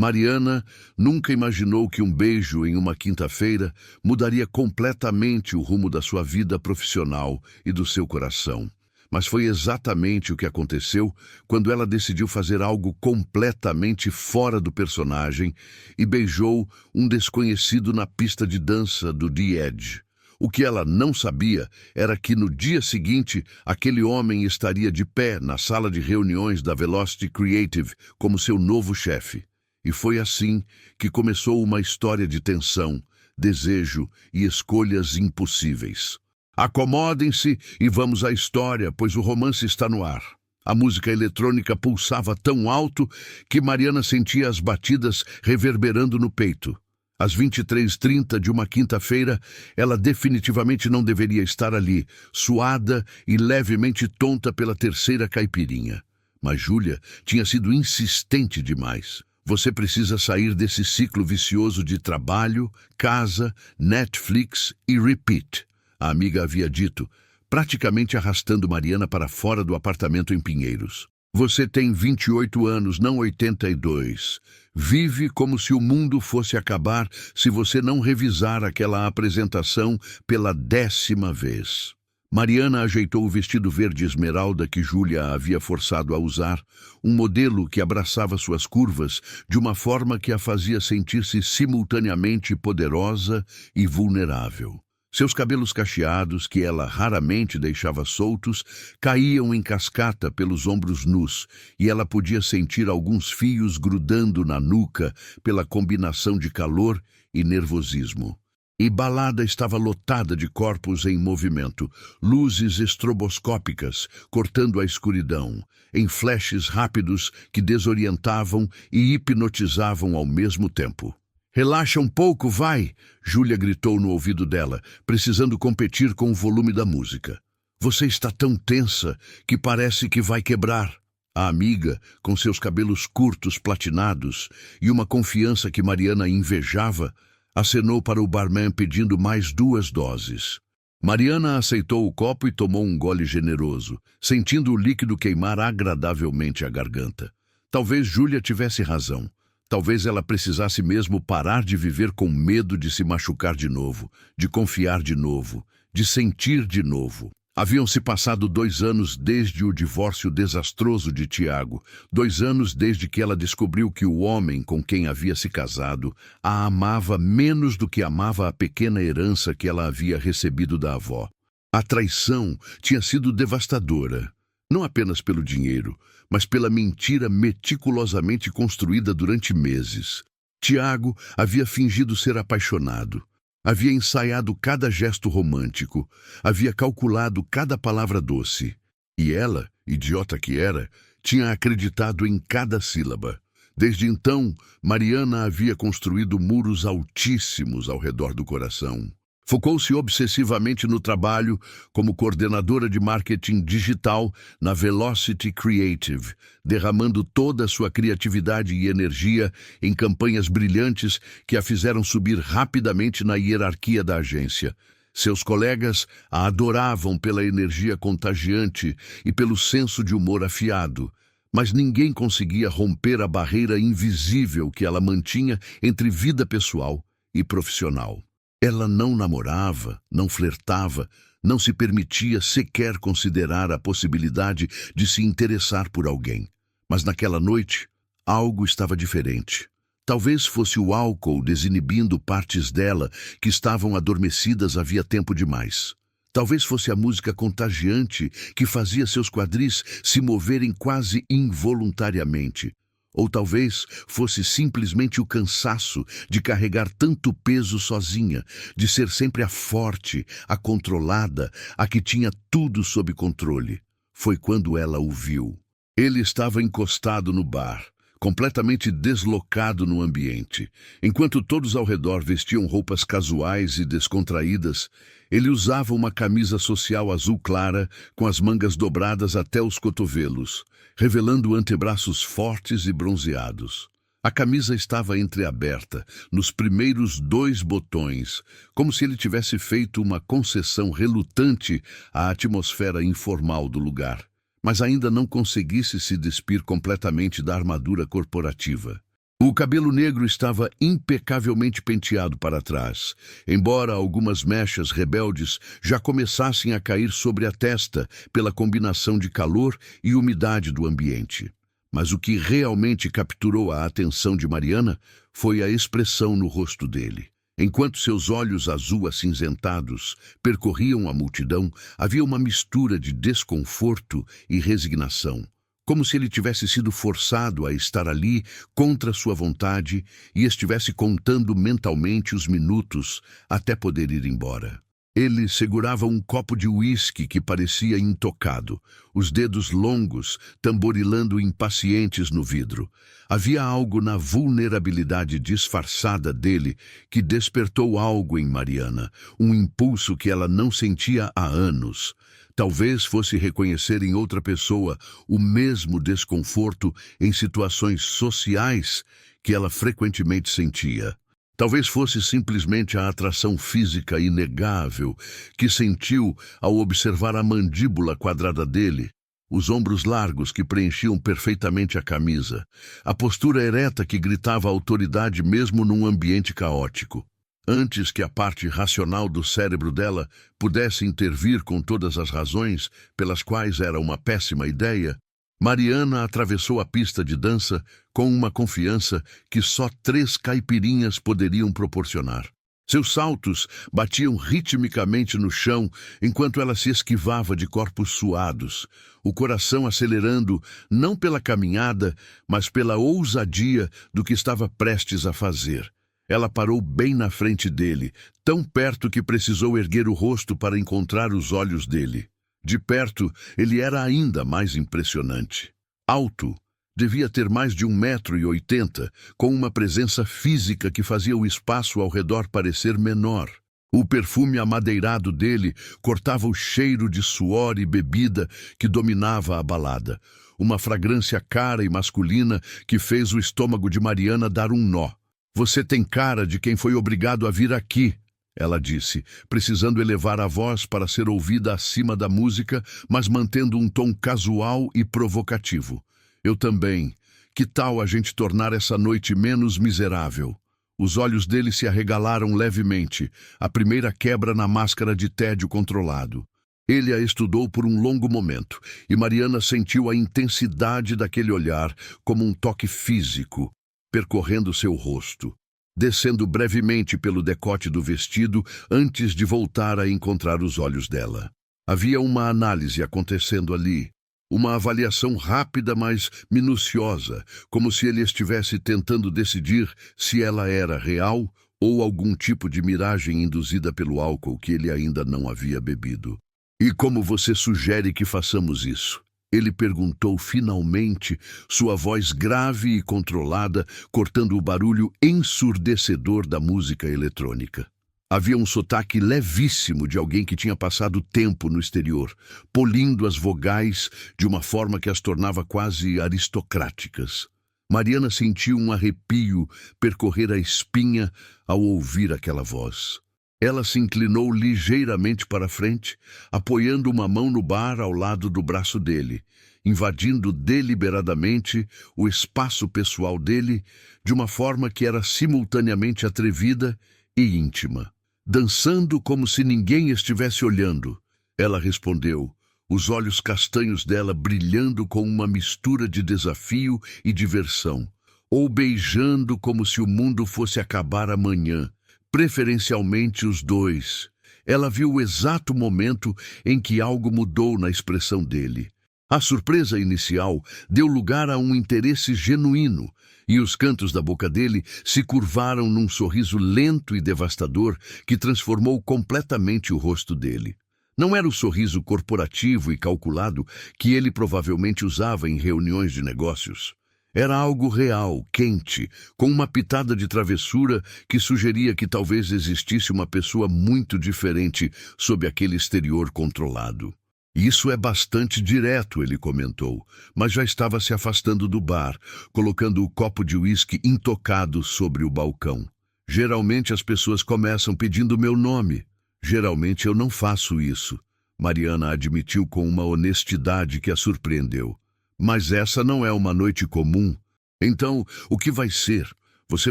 Mariana nunca imaginou que um beijo em uma quinta-feira mudaria completamente o rumo da sua vida profissional e do seu coração. Mas foi exatamente o que aconteceu quando ela decidiu fazer algo completamente fora do personagem e beijou um desconhecido na pista de dança do The Edge. O que ela não sabia era que no dia seguinte, aquele homem estaria de pé na sala de reuniões da Velocity Creative como seu novo chefe. E foi assim que começou uma história de tensão, desejo e escolhas impossíveis. Acomodem-se e vamos à história, pois o romance está no ar. A música eletrônica pulsava tão alto que Mariana sentia as batidas reverberando no peito. Às 23h30 de uma quinta-feira, ela definitivamente não deveria estar ali, suada e levemente tonta pela terceira caipirinha. Mas Júlia tinha sido insistente demais. Você precisa sair desse ciclo vicioso de trabalho, casa, Netflix e repeat, a amiga havia dito, praticamente arrastando Mariana para fora do apartamento em Pinheiros. Você tem 28 anos, não 82. Vive como se o mundo fosse acabar se você não revisar aquela apresentação pela 10ª vez. Mariana ajeitou o vestido verde esmeralda que Júlia a havia forçado a usar, um modelo que abraçava suas curvas de uma forma que a fazia sentir-se simultaneamente poderosa e vulnerável. Seus cabelos cacheados, que ela raramente deixava soltos, caíam em cascata pelos ombros nus, e ela podia sentir alguns fios grudando na nuca pela combinação de calor e nervosismo. E balada estava lotada de corpos em movimento, luzes estroboscópicas cortando a escuridão, em flashes rápidos que desorientavam e hipnotizavam ao mesmo tempo. Relaxa um pouco, vai! Júlia gritou no ouvido dela, precisando competir com o volume da música. Você está tão tensa que parece que vai quebrar. A amiga, com seus cabelos curtos platinados e uma confiança que Mariana invejava, acenou para o barman pedindo mais 2 doses. Mariana aceitou o copo e tomou um gole generoso, sentindo o líquido queimar agradavelmente a garganta. Talvez Júlia tivesse razão. Talvez ela precisasse mesmo parar de viver com medo de se machucar de novo, de confiar de novo, de sentir de novo. Haviam-se passado 2 anos desde o divórcio desastroso de Tiago, 2 anos desde que ela descobriu que o homem com quem havia se casado a amava menos do que amava a pequena herança que ela havia recebido da avó. A traição tinha sido devastadora. Não apenas pelo dinheiro, mas pela mentira meticulosamente construída durante meses. Tiago havia fingido ser apaixonado. Havia ensaiado cada gesto romântico. Havia calculado cada palavra doce. E ela, idiota que era, tinha acreditado em cada sílaba. Desde então, Mariana havia construído muros altíssimos ao redor do coração. Focou-se obsessivamente no trabalho como coordenadora de marketing digital na Velocity Creative, derramando toda a sua criatividade e energia em campanhas brilhantes que a fizeram subir rapidamente na hierarquia da agência. Seus colegas a adoravam pela energia contagiante e pelo senso de humor afiado, mas ninguém conseguia romper a barreira invisível que ela mantinha entre vida pessoal e profissional. Ela não namorava, não flertava, não se permitia sequer considerar a possibilidade de se interessar por alguém. Mas naquela noite, algo estava diferente. Talvez fosse o álcool desinibindo partes dela que estavam adormecidas havia tempo demais. Talvez fosse a música contagiante que fazia seus quadris se moverem quase involuntariamente. Ou talvez fosse simplesmente o cansaço de carregar tanto peso sozinha, de ser sempre a forte, a controlada, a que tinha tudo sob controle. Foi quando ela o viu. Ele estava encostado no bar, completamente deslocado no ambiente. Enquanto todos ao redor vestiam roupas casuais e descontraídas, ele usava uma camisa social azul clara com as mangas dobradas até os cotovelos, revelando antebraços fortes e bronzeados. A camisa estava entreaberta, nos primeiros 2 botões, como se ele tivesse feito uma concessão relutante à atmosfera informal do lugar, mas ainda não conseguisse se despir completamente da armadura corporativa. O cabelo negro estava impecavelmente penteado para trás, embora algumas mechas rebeldes já começassem a cair sobre a testa pela combinação de calor e umidade do ambiente. Mas o que realmente capturou a atenção de Mariana foi a expressão no rosto dele. Enquanto seus olhos azul-acinzentados percorriam a multidão, havia uma mistura de desconforto e resignação, como se ele tivesse sido forçado a estar ali contra sua vontade e estivesse contando mentalmente os minutos até poder ir embora. Ele segurava um copo de uísque que parecia intocado, os dedos longos tamborilando impacientes no vidro. Havia algo na vulnerabilidade disfarçada dele que despertou algo em Mariana, um impulso que ela não sentia há anos. Talvez fosse reconhecer em outra pessoa o mesmo desconforto em situações sociais que ela frequentemente sentia. Talvez fosse simplesmente a atração física inegável que sentiu ao observar a mandíbula quadrada dele, os ombros largos que preenchiam perfeitamente a camisa, a postura ereta que gritava autoridade mesmo num ambiente caótico. Antes que a parte racional do cérebro dela pudesse intervir com todas as razões pelas quais era uma péssima ideia, Mariana atravessou a pista de dança com uma confiança que só 3 caipirinhas poderiam proporcionar. Seus saltos batiam ritmicamente no chão enquanto ela se esquivava de corpos suados, o coração acelerando não pela caminhada, mas pela ousadia do que estava prestes a fazer. Ela parou bem na frente dele, tão perto que precisou erguer o rosto para encontrar os olhos dele. De perto, ele era ainda mais impressionante. Alto, devia ter mais de 1,80 m, com uma presença física que fazia o espaço ao redor parecer menor. O perfume amadeirado dele cortava o cheiro de suor e bebida que dominava a balada. Uma fragrância cara e masculina que fez o estômago de Mariana dar um nó. "Você tem cara de quem foi obrigado a vir aqui", ela disse, precisando elevar a voz para ser ouvida acima da música, mas mantendo um tom casual e provocativo. "Eu também. Que tal a gente tornar essa noite menos miserável?" Os olhos dele se arregalaram levemente, a primeira quebra na máscara de tédio controlado. Ele a estudou por um longo momento, e Mariana sentiu a intensidade daquele olhar como um toque físico, percorrendo seu rosto, descendo brevemente pelo decote do vestido antes de voltar a encontrar os olhos dela. Havia uma análise acontecendo ali, uma avaliação rápida, mas minuciosa, como se ele estivesse tentando decidir se ela era real ou algum tipo de miragem induzida pelo álcool que ele ainda não havia bebido. "E como você sugere que façamos isso?" Ele perguntou finalmente, sua voz grave e controlada, cortando o barulho ensurdecedor da música eletrônica. Havia um sotaque levíssimo de alguém que tinha passado tempo no exterior, polindo as vogais de uma forma que as tornava quase aristocráticas. Mariana sentiu um arrepio percorrer a espinha ao ouvir aquela voz. Ela se inclinou ligeiramente para a frente, apoiando uma mão no bar ao lado do braço dele, invadindo deliberadamente o espaço pessoal dele de uma forma que era simultaneamente atrevida e íntima. "Dançando como se ninguém estivesse olhando", ela respondeu, os olhos castanhos dela brilhando com uma mistura de desafio e diversão, "ou beijando como se o mundo fosse acabar amanhã. Preferencialmente os dois." Ela viu o exato momento em que algo mudou na expressão dele. A surpresa inicial deu lugar a um interesse genuíno, e os cantos da boca dele se curvaram num sorriso lento e devastador que transformou completamente o rosto dele. Não era o sorriso corporativo e calculado que ele provavelmente usava em reuniões de negócios. Era algo real, quente, com uma pitada de travessura que sugeria que talvez existisse uma pessoa muito diferente sob aquele exterior controlado. "Isso é bastante direto", ele comentou, mas já estava se afastando do bar, colocando o copo de uísque intocado sobre o balcão. "Geralmente as pessoas começam pedindo meu nome. Geralmente eu não faço isso", Mariana admitiu com uma honestidade que a surpreendeu. "Mas essa não é uma noite comum." Então, o que vai ser? Você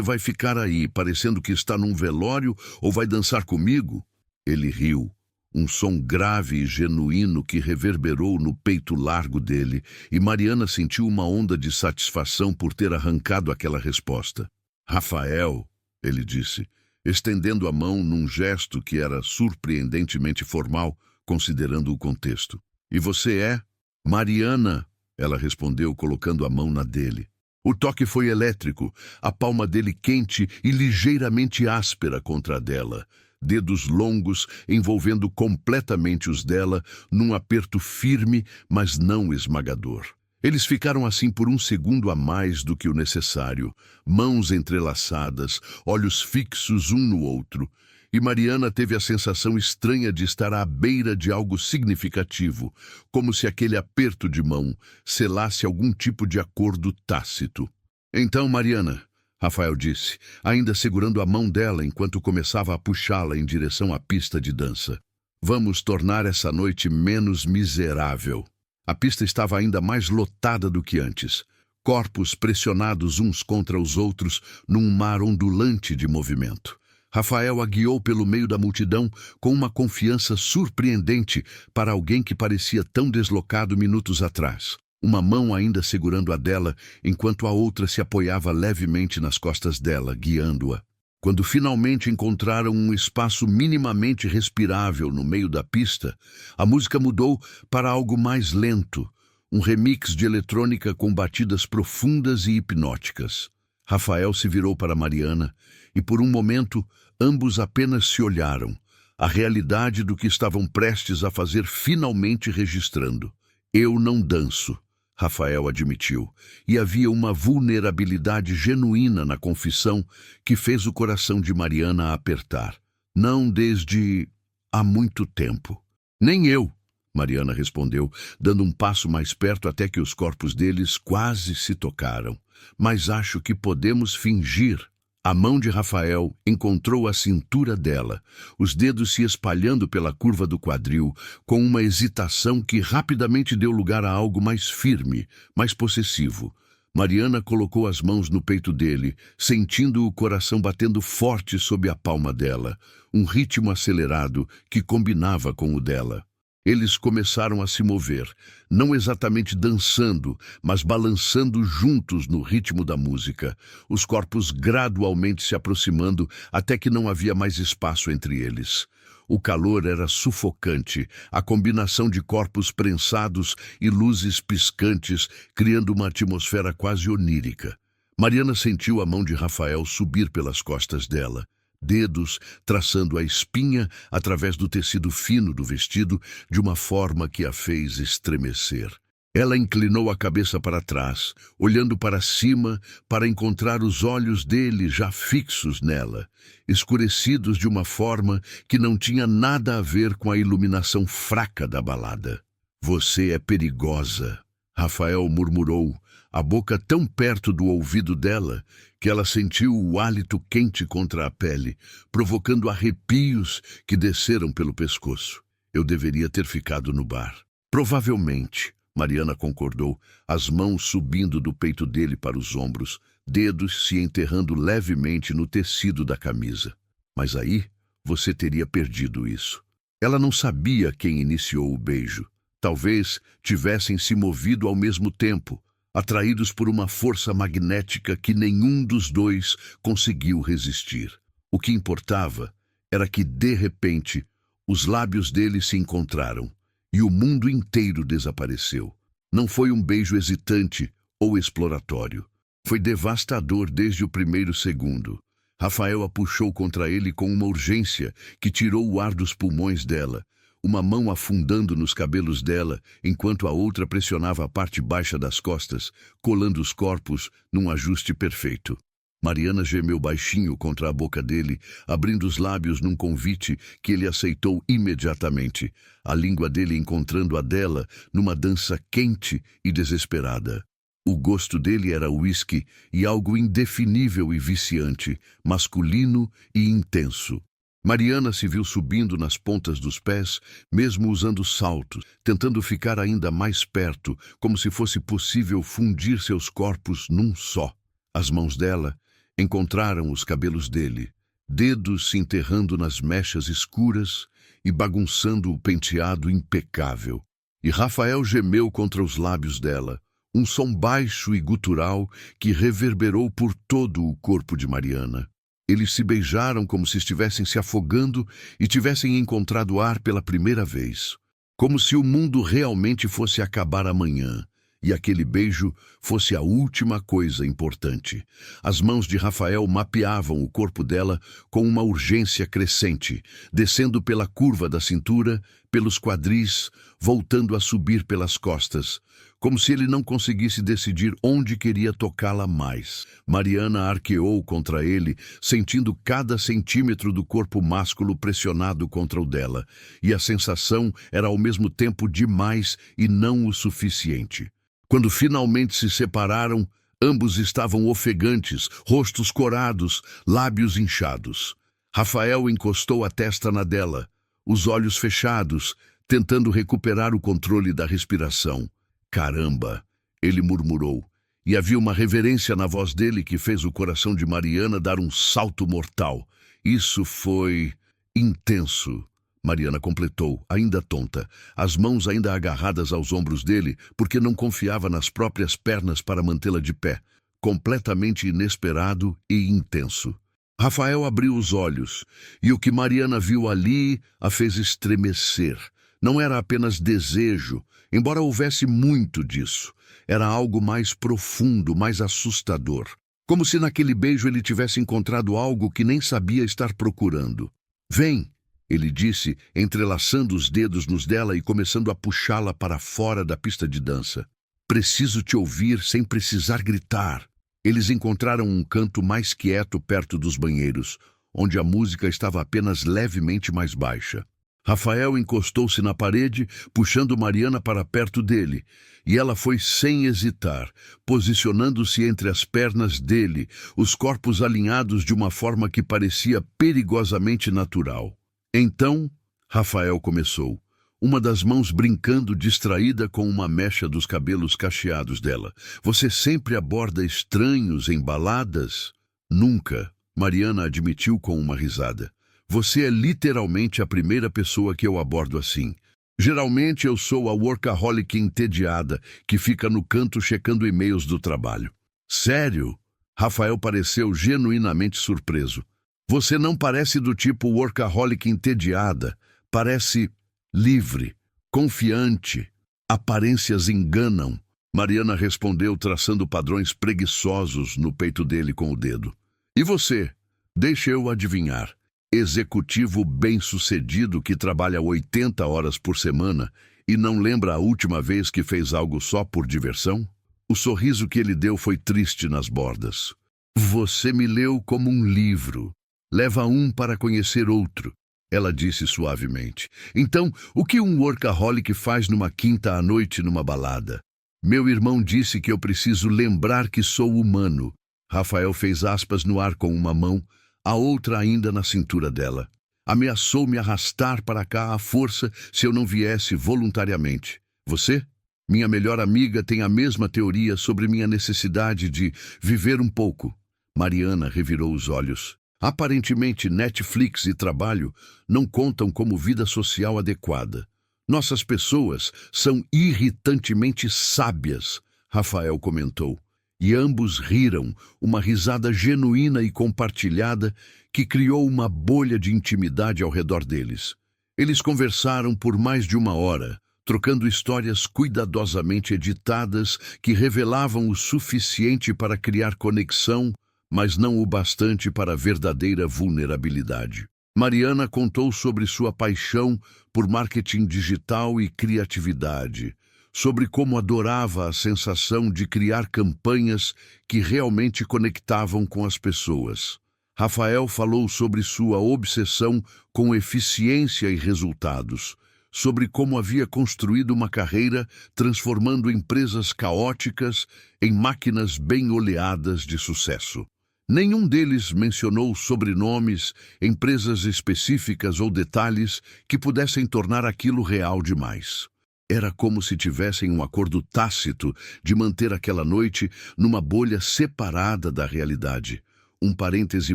vai ficar aí, parecendo que está num velório, ou vai dançar comigo? Ele riu, um som grave e genuíno que reverberou no peito largo dele, e Mariana sentiu uma onda de satisfação por ter arrancado aquela resposta. Rafael, ele disse, estendendo a mão num gesto que era surpreendentemente formal, considerando o contexto. E você é? Mariana, ela respondeu, colocando a mão na dele. O toque foi elétrico, a palma dele quente e ligeiramente áspera contra a dela, dedos longos envolvendo completamente os dela num aperto firme, mas não esmagador. Eles ficaram assim por um segundo a mais do que o necessário, mãos entrelaçadas, olhos fixos um no outro, e Mariana teve a sensação estranha de estar à beira de algo significativo, como se aquele aperto de mão selasse algum tipo de acordo tácito. Então, Mariana, Rafael disse, ainda segurando a mão dela enquanto começava a puxá-la em direção à pista de dança. Vamos tornar essa noite menos miserável. A pista estava ainda mais lotada do que antes. Corpos pressionados uns contra os outros num mar ondulante de movimento. Rafael a guiou pelo meio da multidão com uma confiança surpreendente para alguém que parecia tão deslocado minutos atrás. Uma mão ainda segurando a dela, enquanto a outra se apoiava levemente nas costas dela, guiando-a. Quando finalmente encontraram um espaço minimamente respirável no meio da pista, a música mudou para algo mais lento, um remix de eletrônica com batidas profundas e hipnóticas. Rafael se virou para Mariana e, por um momento, ambos apenas se olharam, a realidade do que estavam prestes a fazer finalmente registrando. Eu não danço, Rafael admitiu, e havia uma vulnerabilidade genuína na confissão que fez o coração de Mariana apertar. Não desde há muito tempo. Nem eu, Mariana respondeu, dando um passo mais perto até que os corpos deles quase se tocaram. Mas acho que podemos fingir. A mão de Rafael encontrou a cintura dela, os dedos se espalhando pela curva do quadril, com uma hesitação que rapidamente deu lugar a algo mais firme, mais possessivo. Mariana colocou as mãos no peito dele, sentindo o coração batendo forte sob a palma dela, um ritmo acelerado que combinava com o dela. Eles começaram a se mover, não exatamente dançando, mas balançando juntos no ritmo da música, os corpos gradualmente se aproximando até que não havia mais espaço entre eles. O calor era sufocante, a combinação de corpos prensados e luzes piscantes, criando uma atmosfera quase onírica. Mariana sentiu a mão de Rafael subir pelas costas dela. Dedos traçando a espinha através do tecido fino do vestido de uma forma que a fez estremecer. Ela inclinou a cabeça para trás, olhando para cima para encontrar os olhos dele já fixos nela, escurecidos de uma forma que não tinha nada a ver com a iluminação fraca da balada. Você é perigosa, Rafael murmurou, a boca tão perto do ouvido dela que ela sentiu o hálito quente contra a pele, provocando arrepios que desceram pelo pescoço. Eu deveria ter ficado no bar. Provavelmente, Mariana concordou, as mãos subindo do peito dele para os ombros, dedos se enterrando levemente no tecido da camisa. Mas aí, você teria perdido isso. Ela não sabia quem iniciou o beijo. Talvez tivessem se movido ao mesmo tempo, atraídos por uma força magnética que nenhum dos dois conseguiu resistir. O que importava era que, de repente, os lábios dele se encontraram e o mundo inteiro desapareceu. Não foi um beijo hesitante ou exploratório. Foi devastador desde o primeiro segundo. Rafael a puxou contra ele com uma urgência que tirou o ar dos pulmões dela, uma mão afundando nos cabelos dela, enquanto a outra pressionava a parte baixa das costas, colando os corpos num ajuste perfeito. Mariana gemeu baixinho contra a boca dele, abrindo os lábios num convite que ele aceitou imediatamente, a língua dele encontrando a dela numa dança quente e desesperada. O gosto dele era uísque e algo indefinível e viciante, masculino e intenso. Mariana se viu subindo nas pontas dos pés, mesmo usando saltos, tentando ficar ainda mais perto, como se fosse possível fundir seus corpos num só. As mãos dela encontraram os cabelos dele, dedos se enterrando nas mechas escuras e bagunçando o penteado impecável. E Rafael gemeu contra os lábios dela, um som baixo e gutural que reverberou por todo o corpo de Mariana. Eles se beijaram como se estivessem se afogando e tivessem encontrado ar pela primeira vez. Como se o mundo realmente fosse acabar amanhã, e aquele beijo fosse a última coisa importante. As mãos de Rafael mapeavam o corpo dela com uma urgência crescente, descendo pela curva da cintura, pelos quadris, voltando a subir pelas costas, como se ele não conseguisse decidir onde queria tocá-la mais. Mariana arqueou contra ele, sentindo cada centímetro do corpo másculo pressionado contra o dela, e a sensação era ao mesmo tempo demais e não o suficiente. Quando finalmente se separaram, ambos estavam ofegantes, rostos corados, lábios inchados. Rafael encostou a testa na dela, os olhos fechados, tentando recuperar o controle da respiração. Caramba, ele murmurou, e havia uma reverência na voz dele que fez o coração de Mariana dar um salto mortal. Isso foi intenso. Mariana completou, ainda tonta, as mãos ainda agarradas aos ombros dele, porque não confiava nas próprias pernas para mantê-la de pé. Completamente inesperado e intenso. Rafael abriu os olhos, e o que Mariana viu ali a fez estremecer. Não era apenas desejo, embora houvesse muito disso. Era algo mais profundo, mais assustador. Como se naquele beijo ele tivesse encontrado algo que nem sabia estar procurando. Vem! Ele disse, entrelaçando os dedos nos dela e começando a puxá-la para fora da pista de dança. Preciso te ouvir sem precisar gritar. Eles encontraram um canto mais quieto perto dos banheiros, onde a música estava apenas levemente mais baixa. Rafael encostou-se na parede, puxando Mariana para perto dele, e ela foi sem hesitar, posicionando-se entre as pernas dele, os corpos alinhados de uma forma que parecia perigosamente natural. Então, Rafael começou, uma das mãos brincando distraída com uma mecha dos cabelos cacheados dela. Você sempre aborda estranhos em baladas? Nunca, Mariana admitiu com uma risada. Você é literalmente a primeira pessoa que eu abordo assim. Geralmente eu sou a workaholic entediada, que fica no canto checando e-mails do trabalho. Sério? Rafael pareceu genuinamente surpreso. Você não parece do tipo workaholic entediada, parece livre, confiante. Aparências enganam. Mariana respondeu traçando padrões preguiçosos no peito dele com o dedo. E você? Deixa eu adivinhar. Executivo bem-sucedido que trabalha 80 horas por semana e não lembra a última vez que fez algo só por diversão? O sorriso que ele deu foi triste nas bordas. Você me leu como um livro. Leva um para conhecer outro, ela disse suavemente. Então, o que um workaholic faz numa quinta à noite numa balada? Meu irmão disse que eu preciso lembrar que sou humano. Rafael fez aspas no ar com uma mão, a outra ainda na cintura dela. Ameaçou me arrastar para cá à força se eu não viesse voluntariamente. Você? Minha melhor amiga tem a mesma teoria sobre minha necessidade de viver um pouco. Mariana revirou os olhos. Aparentemente, Netflix e trabalho não contam como vida social adequada. Nossas pessoas são irritantemente sábias, Rafael comentou. E ambos riram, uma risada genuína e compartilhada que criou uma bolha de intimidade ao redor deles. Eles conversaram por mais de uma hora, trocando histórias cuidadosamente editadas que revelavam o suficiente para criar conexão, mas não o bastante para a verdadeira vulnerabilidade. Mariana contou sobre sua paixão por marketing digital e criatividade, sobre como adorava a sensação de criar campanhas que realmente conectavam com as pessoas. Rafael falou sobre sua obsessão com eficiência e resultados, sobre como havia construído uma carreira transformando empresas caóticas em máquinas bem oleadas de sucesso. Nenhum deles mencionou sobrenomes, empresas específicas ou detalhes que pudessem tornar aquilo real demais. Era como se tivessem um acordo tácito de manter aquela noite numa bolha separada da realidade. Um parêntese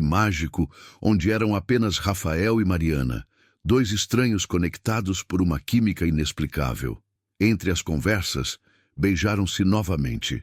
mágico onde eram apenas Rafael e Mariana, dois estranhos conectados por uma química inexplicável. Entre as conversas, beijaram-se novamente,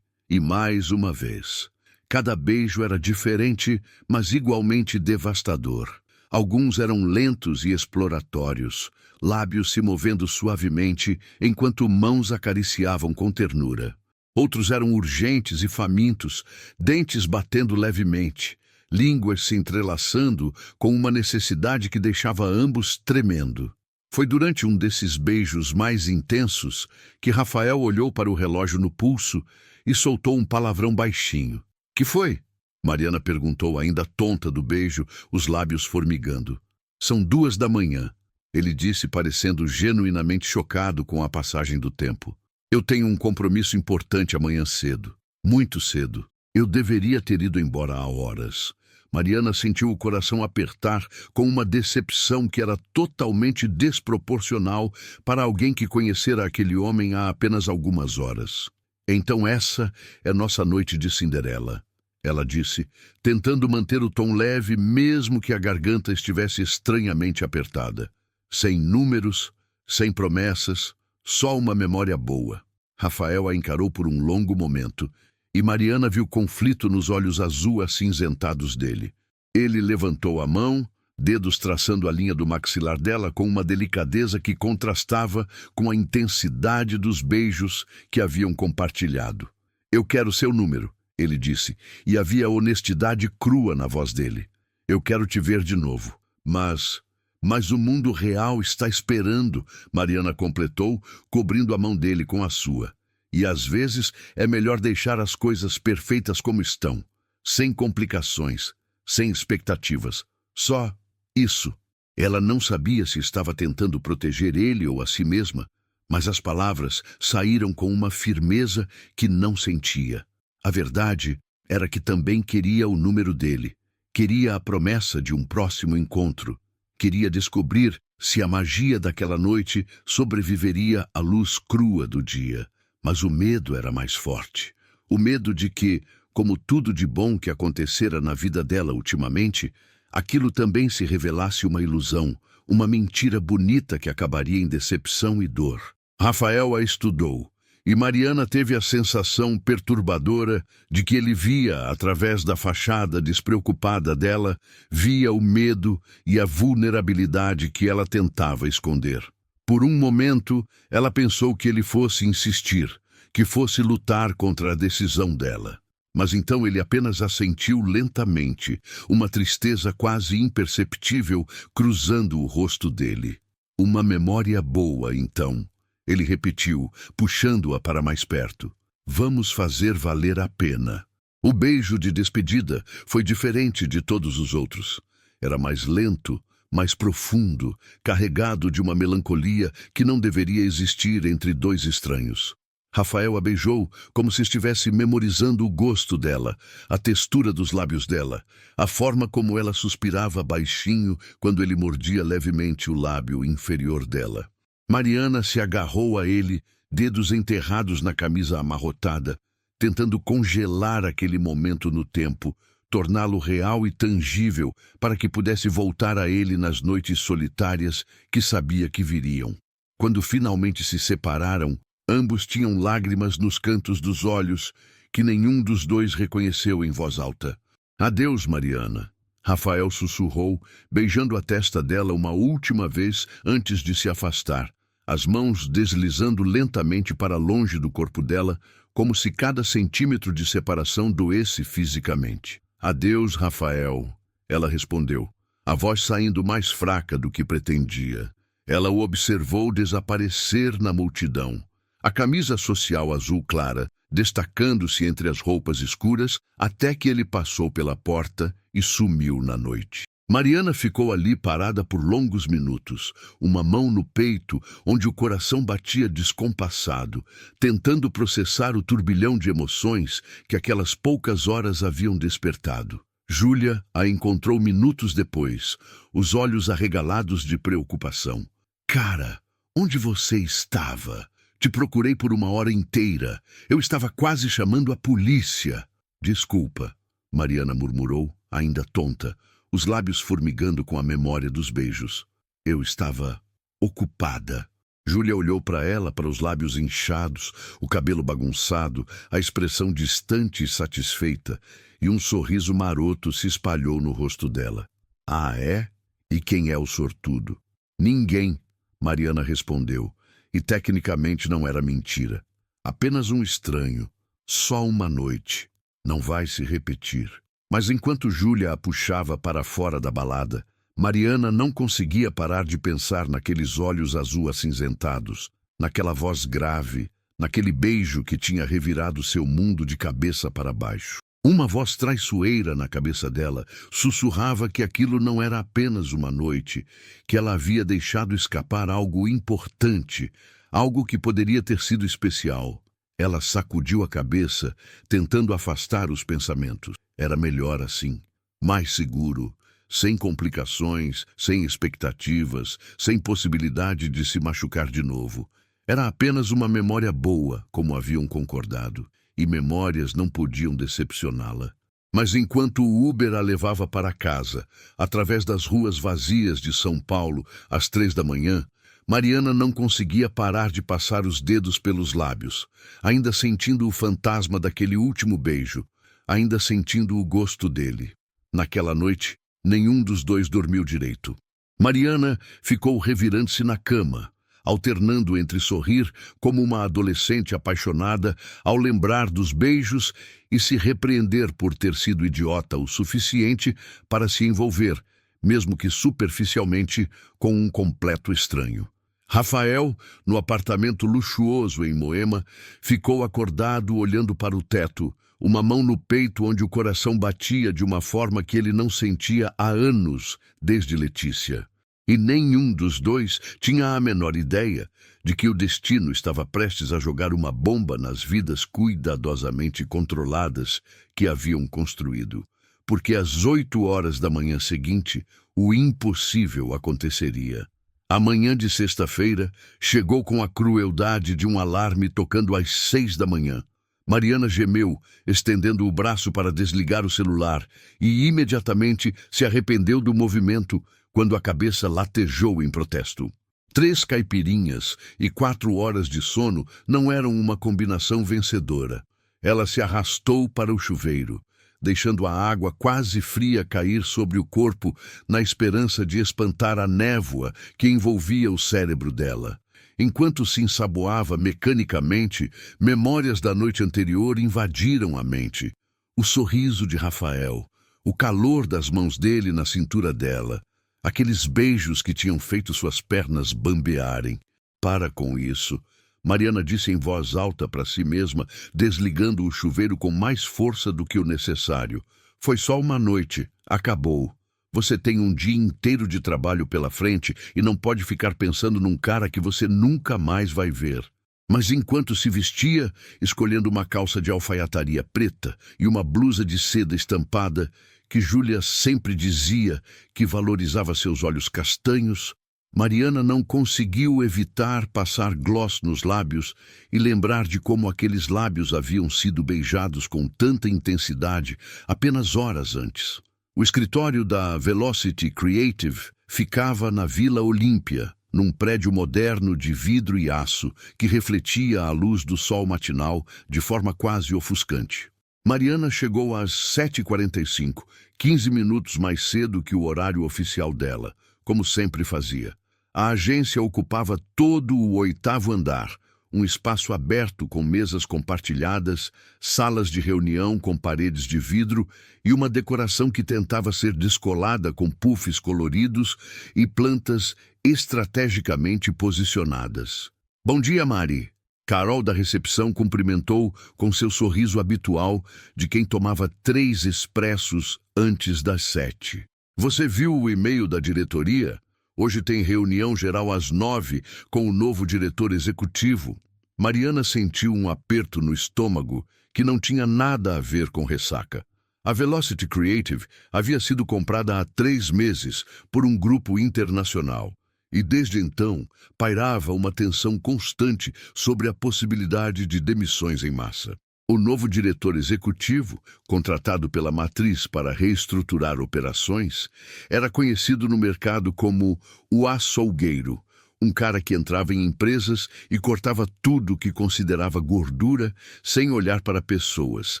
e mais uma vez. Cada beijo era diferente, mas igualmente devastador. Alguns eram lentos e exploratórios, lábios se movendo suavemente enquanto mãos acariciavam com ternura. Outros eram urgentes e famintos, dentes batendo levemente, línguas se entrelaçando com uma necessidade que deixava ambos tremendo. Foi durante um desses beijos mais intensos que Rafael olhou para o relógio no pulso e soltou um palavrão baixinho. "Que foi?" Mariana perguntou, ainda tonta do beijo, os lábios formigando. "São 2 da manhã", ele disse, parecendo genuinamente chocado com a passagem do tempo. "Eu tenho um compromisso importante amanhã cedo. Muito cedo. Eu deveria ter ido embora há horas." Mariana sentiu o coração apertar com uma decepção que era totalmente desproporcional para alguém que conhecera aquele homem há apenas algumas horas. "Então essa é nossa noite de Cinderela", ela disse, tentando manter o tom leve mesmo que a garganta estivesse estranhamente apertada. Sem números, sem promessas, só uma memória boa. Rafael a encarou por um longo momento, e Mariana viu conflito nos olhos azul acinzentados dele. Ele levantou a mão, dedos traçando a linha do maxilar dela com uma delicadeza que contrastava com a intensidade dos beijos que haviam compartilhado. "Eu quero seu número", ele disse, e havia honestidade crua na voz dele. "Eu quero te ver de novo. Mas o mundo real está esperando", Mariana completou, cobrindo a mão dele com a sua. "E às vezes é melhor deixar as coisas perfeitas como estão, sem complicações, sem expectativas. Só isso." Ela não sabia se estava tentando proteger ele ou a si mesma, mas as palavras saíram com uma firmeza que não sentia. A verdade era que também queria o número dele, queria a promessa de um próximo encontro, queria descobrir se a magia daquela noite sobreviveria à luz crua do dia. Mas o medo era mais forte. O medo de que, como tudo de bom que acontecera na vida dela ultimamente, aquilo também se revelasse uma ilusão, uma mentira bonita que acabaria em decepção e dor. Rafael a estudou, e Mariana teve a sensação perturbadora de que ele via, através da fachada despreocupada dela, via o medo e a vulnerabilidade que ela tentava esconder. Por um momento, ela pensou que ele fosse insistir, que fosse lutar contra a decisão dela. Mas então ele apenas assentiu lentamente, uma tristeza quase imperceptível cruzando o rosto dele. "Uma memória boa, então", ele repetiu, puxando-a para mais perto. "Vamos fazer valer a pena." O beijo de despedida foi diferente de todos os outros. Era mais lento, mais profundo, carregado de uma melancolia que não deveria existir entre dois estranhos. Rafael a beijou como se estivesse memorizando o gosto dela, a textura dos lábios dela, a forma como ela suspirava baixinho quando ele mordia levemente o lábio inferior dela. Mariana se agarrou a ele, dedos enterrados na camisa amarrotada, tentando congelar aquele momento no tempo, torná-lo real e tangível para que pudesse voltar a ele nas noites solitárias que sabia que viriam. Quando finalmente se separaram, ambos tinham lágrimas nos cantos dos olhos que nenhum dos dois reconheceu em voz alta. "Adeus, Mariana", Rafael sussurrou, beijando a testa dela uma última vez antes de se afastar, as mãos deslizando lentamente para longe do corpo dela, como se cada centímetro de separação doesse fisicamente. "Adeus, Rafael", ela respondeu, a voz saindo mais fraca do que pretendia. Ela o observou desaparecer na multidão, a camisa social azul clara destacando-se entre as roupas escuras até que ele passou pela porta e sumiu na noite. Mariana ficou ali parada por longos minutos, uma mão no peito onde o coração batia descompassado, tentando processar o turbilhão de emoções que aquelas poucas horas haviam despertado. Júlia a encontrou minutos depois, os olhos arregalados de preocupação. "Cara, Onde você estava? Te procurei por uma hora inteira. Eu estava quase chamando a polícia. Desculpa, Mariana murmurou, ainda tonta, os lábios formigando com a memória dos beijos. Eu estava ocupada. Júlia olhou para ela, para os lábios inchados, o cabelo bagunçado, a expressão distante e satisfeita, e um sorriso maroto se espalhou no rosto dela. Ah, é? E quem é o sortudo? Ninguém, Mariana respondeu, e tecnicamente não era mentira. Apenas um estranho. Só uma noite. Não vai se repetir. Mas enquanto Júlia a puxava para fora da balada, Mariana não conseguia parar de pensar naqueles olhos azul acinzentados, naquela voz grave, naquele beijo que tinha revirado seu mundo de cabeça para baixo. Uma voz traiçoeira na cabeça dela sussurrava que aquilo não era apenas uma noite, que ela havia deixado escapar algo importante, algo que poderia ter sido especial. Ela sacudiu a cabeça, tentando afastar os pensamentos. Era melhor assim, mais seguro, sem complicações, sem expectativas, sem possibilidade de se machucar de novo. Era apenas uma memória boa, como haviam concordado, e memórias não podiam decepcioná-la. Mas enquanto o Uber a levava para casa, através das ruas vazias de São Paulo, às 3 da manhã, Mariana não conseguia parar de passar os dedos pelos lábios, ainda sentindo o fantasma daquele último beijo, ainda sentindo o gosto dele. Naquela noite, nenhum dos dois dormiu direito. Mariana ficou revirando-se na cama, alternando entre sorrir como uma adolescente apaixonada ao lembrar dos beijos e se repreender por ter sido idiota o suficiente para se envolver, mesmo que superficialmente, com um completo estranho. Rafael, no apartamento luxuoso em Moema, ficou acordado olhando para o teto, uma mão no peito onde o coração batia de uma forma que ele não sentia há anos, desde Letícia. E nenhum dos dois tinha a menor ideia de que o destino estava prestes a jogar uma bomba nas vidas cuidadosamente controladas que haviam construído. Porque às 8 horas da manhã seguinte, o impossível aconteceria. A manhã de sexta-feira chegou com a crueldade de um alarme tocando às 6 da manhã. Mariana gemeu, estendendo o braço para desligar o celular, e imediatamente se arrependeu do movimento quando a cabeça latejou em protesto. 3 caipirinhas e 4 horas de sono não eram uma combinação vencedora. Ela se arrastou para o chuveiro, deixando a água quase fria cair sobre o corpo na esperança de espantar a névoa que envolvia o cérebro dela. Enquanto se ensaboava mecanicamente, memórias da noite anterior invadiram a mente. O sorriso de Rafael, o calor das mãos dele na cintura dela, aqueles beijos que tinham feito suas pernas bambearem. Para com isso, Mariana disse em voz alta para si mesma, desligando o chuveiro com mais força do que o necessário. Foi só uma noite, acabou. Você tem um dia inteiro de trabalho pela frente e não pode ficar pensando num cara que você nunca mais vai ver. Mas enquanto se vestia, escolhendo uma calça de alfaiataria preta e uma blusa de seda estampada, que Júlia sempre dizia que valorizava seus olhos castanhos, Mariana não conseguiu evitar passar gloss nos lábios e lembrar de como aqueles lábios haviam sido beijados com tanta intensidade apenas horas antes. O escritório da Velocity Creative ficava na Vila Olímpia, num prédio moderno de vidro e aço que refletia a luz do sol matinal de forma quase ofuscante. Mariana chegou às 7h45, 15 minutos mais cedo que o horário oficial dela, como sempre fazia. A agência ocupava todo o 8º andar, um espaço aberto com mesas compartilhadas, salas de reunião com paredes de vidro e uma decoração que tentava ser descolada com puffs coloridos e plantas estrategicamente posicionadas. Bom dia, Mari. Carol da recepção cumprimentou com seu sorriso habitual de quem tomava 3 expressos antes das 7. Você viu o e-mail da diretoria? Hoje tem reunião geral às 9 com o novo diretor executivo. Mariana sentiu um aperto no estômago que não tinha nada a ver com ressaca. A Velocity Creative havia sido comprada há 3 meses por um grupo internacional E desde então, pairava uma tensão constante sobre a possibilidade de demissões em massa. O novo diretor executivo, contratado pela matriz para reestruturar operações, era conhecido no mercado como o açougueiro, um cara que entrava em empresas e cortava tudo que considerava gordura sem olhar para pessoas,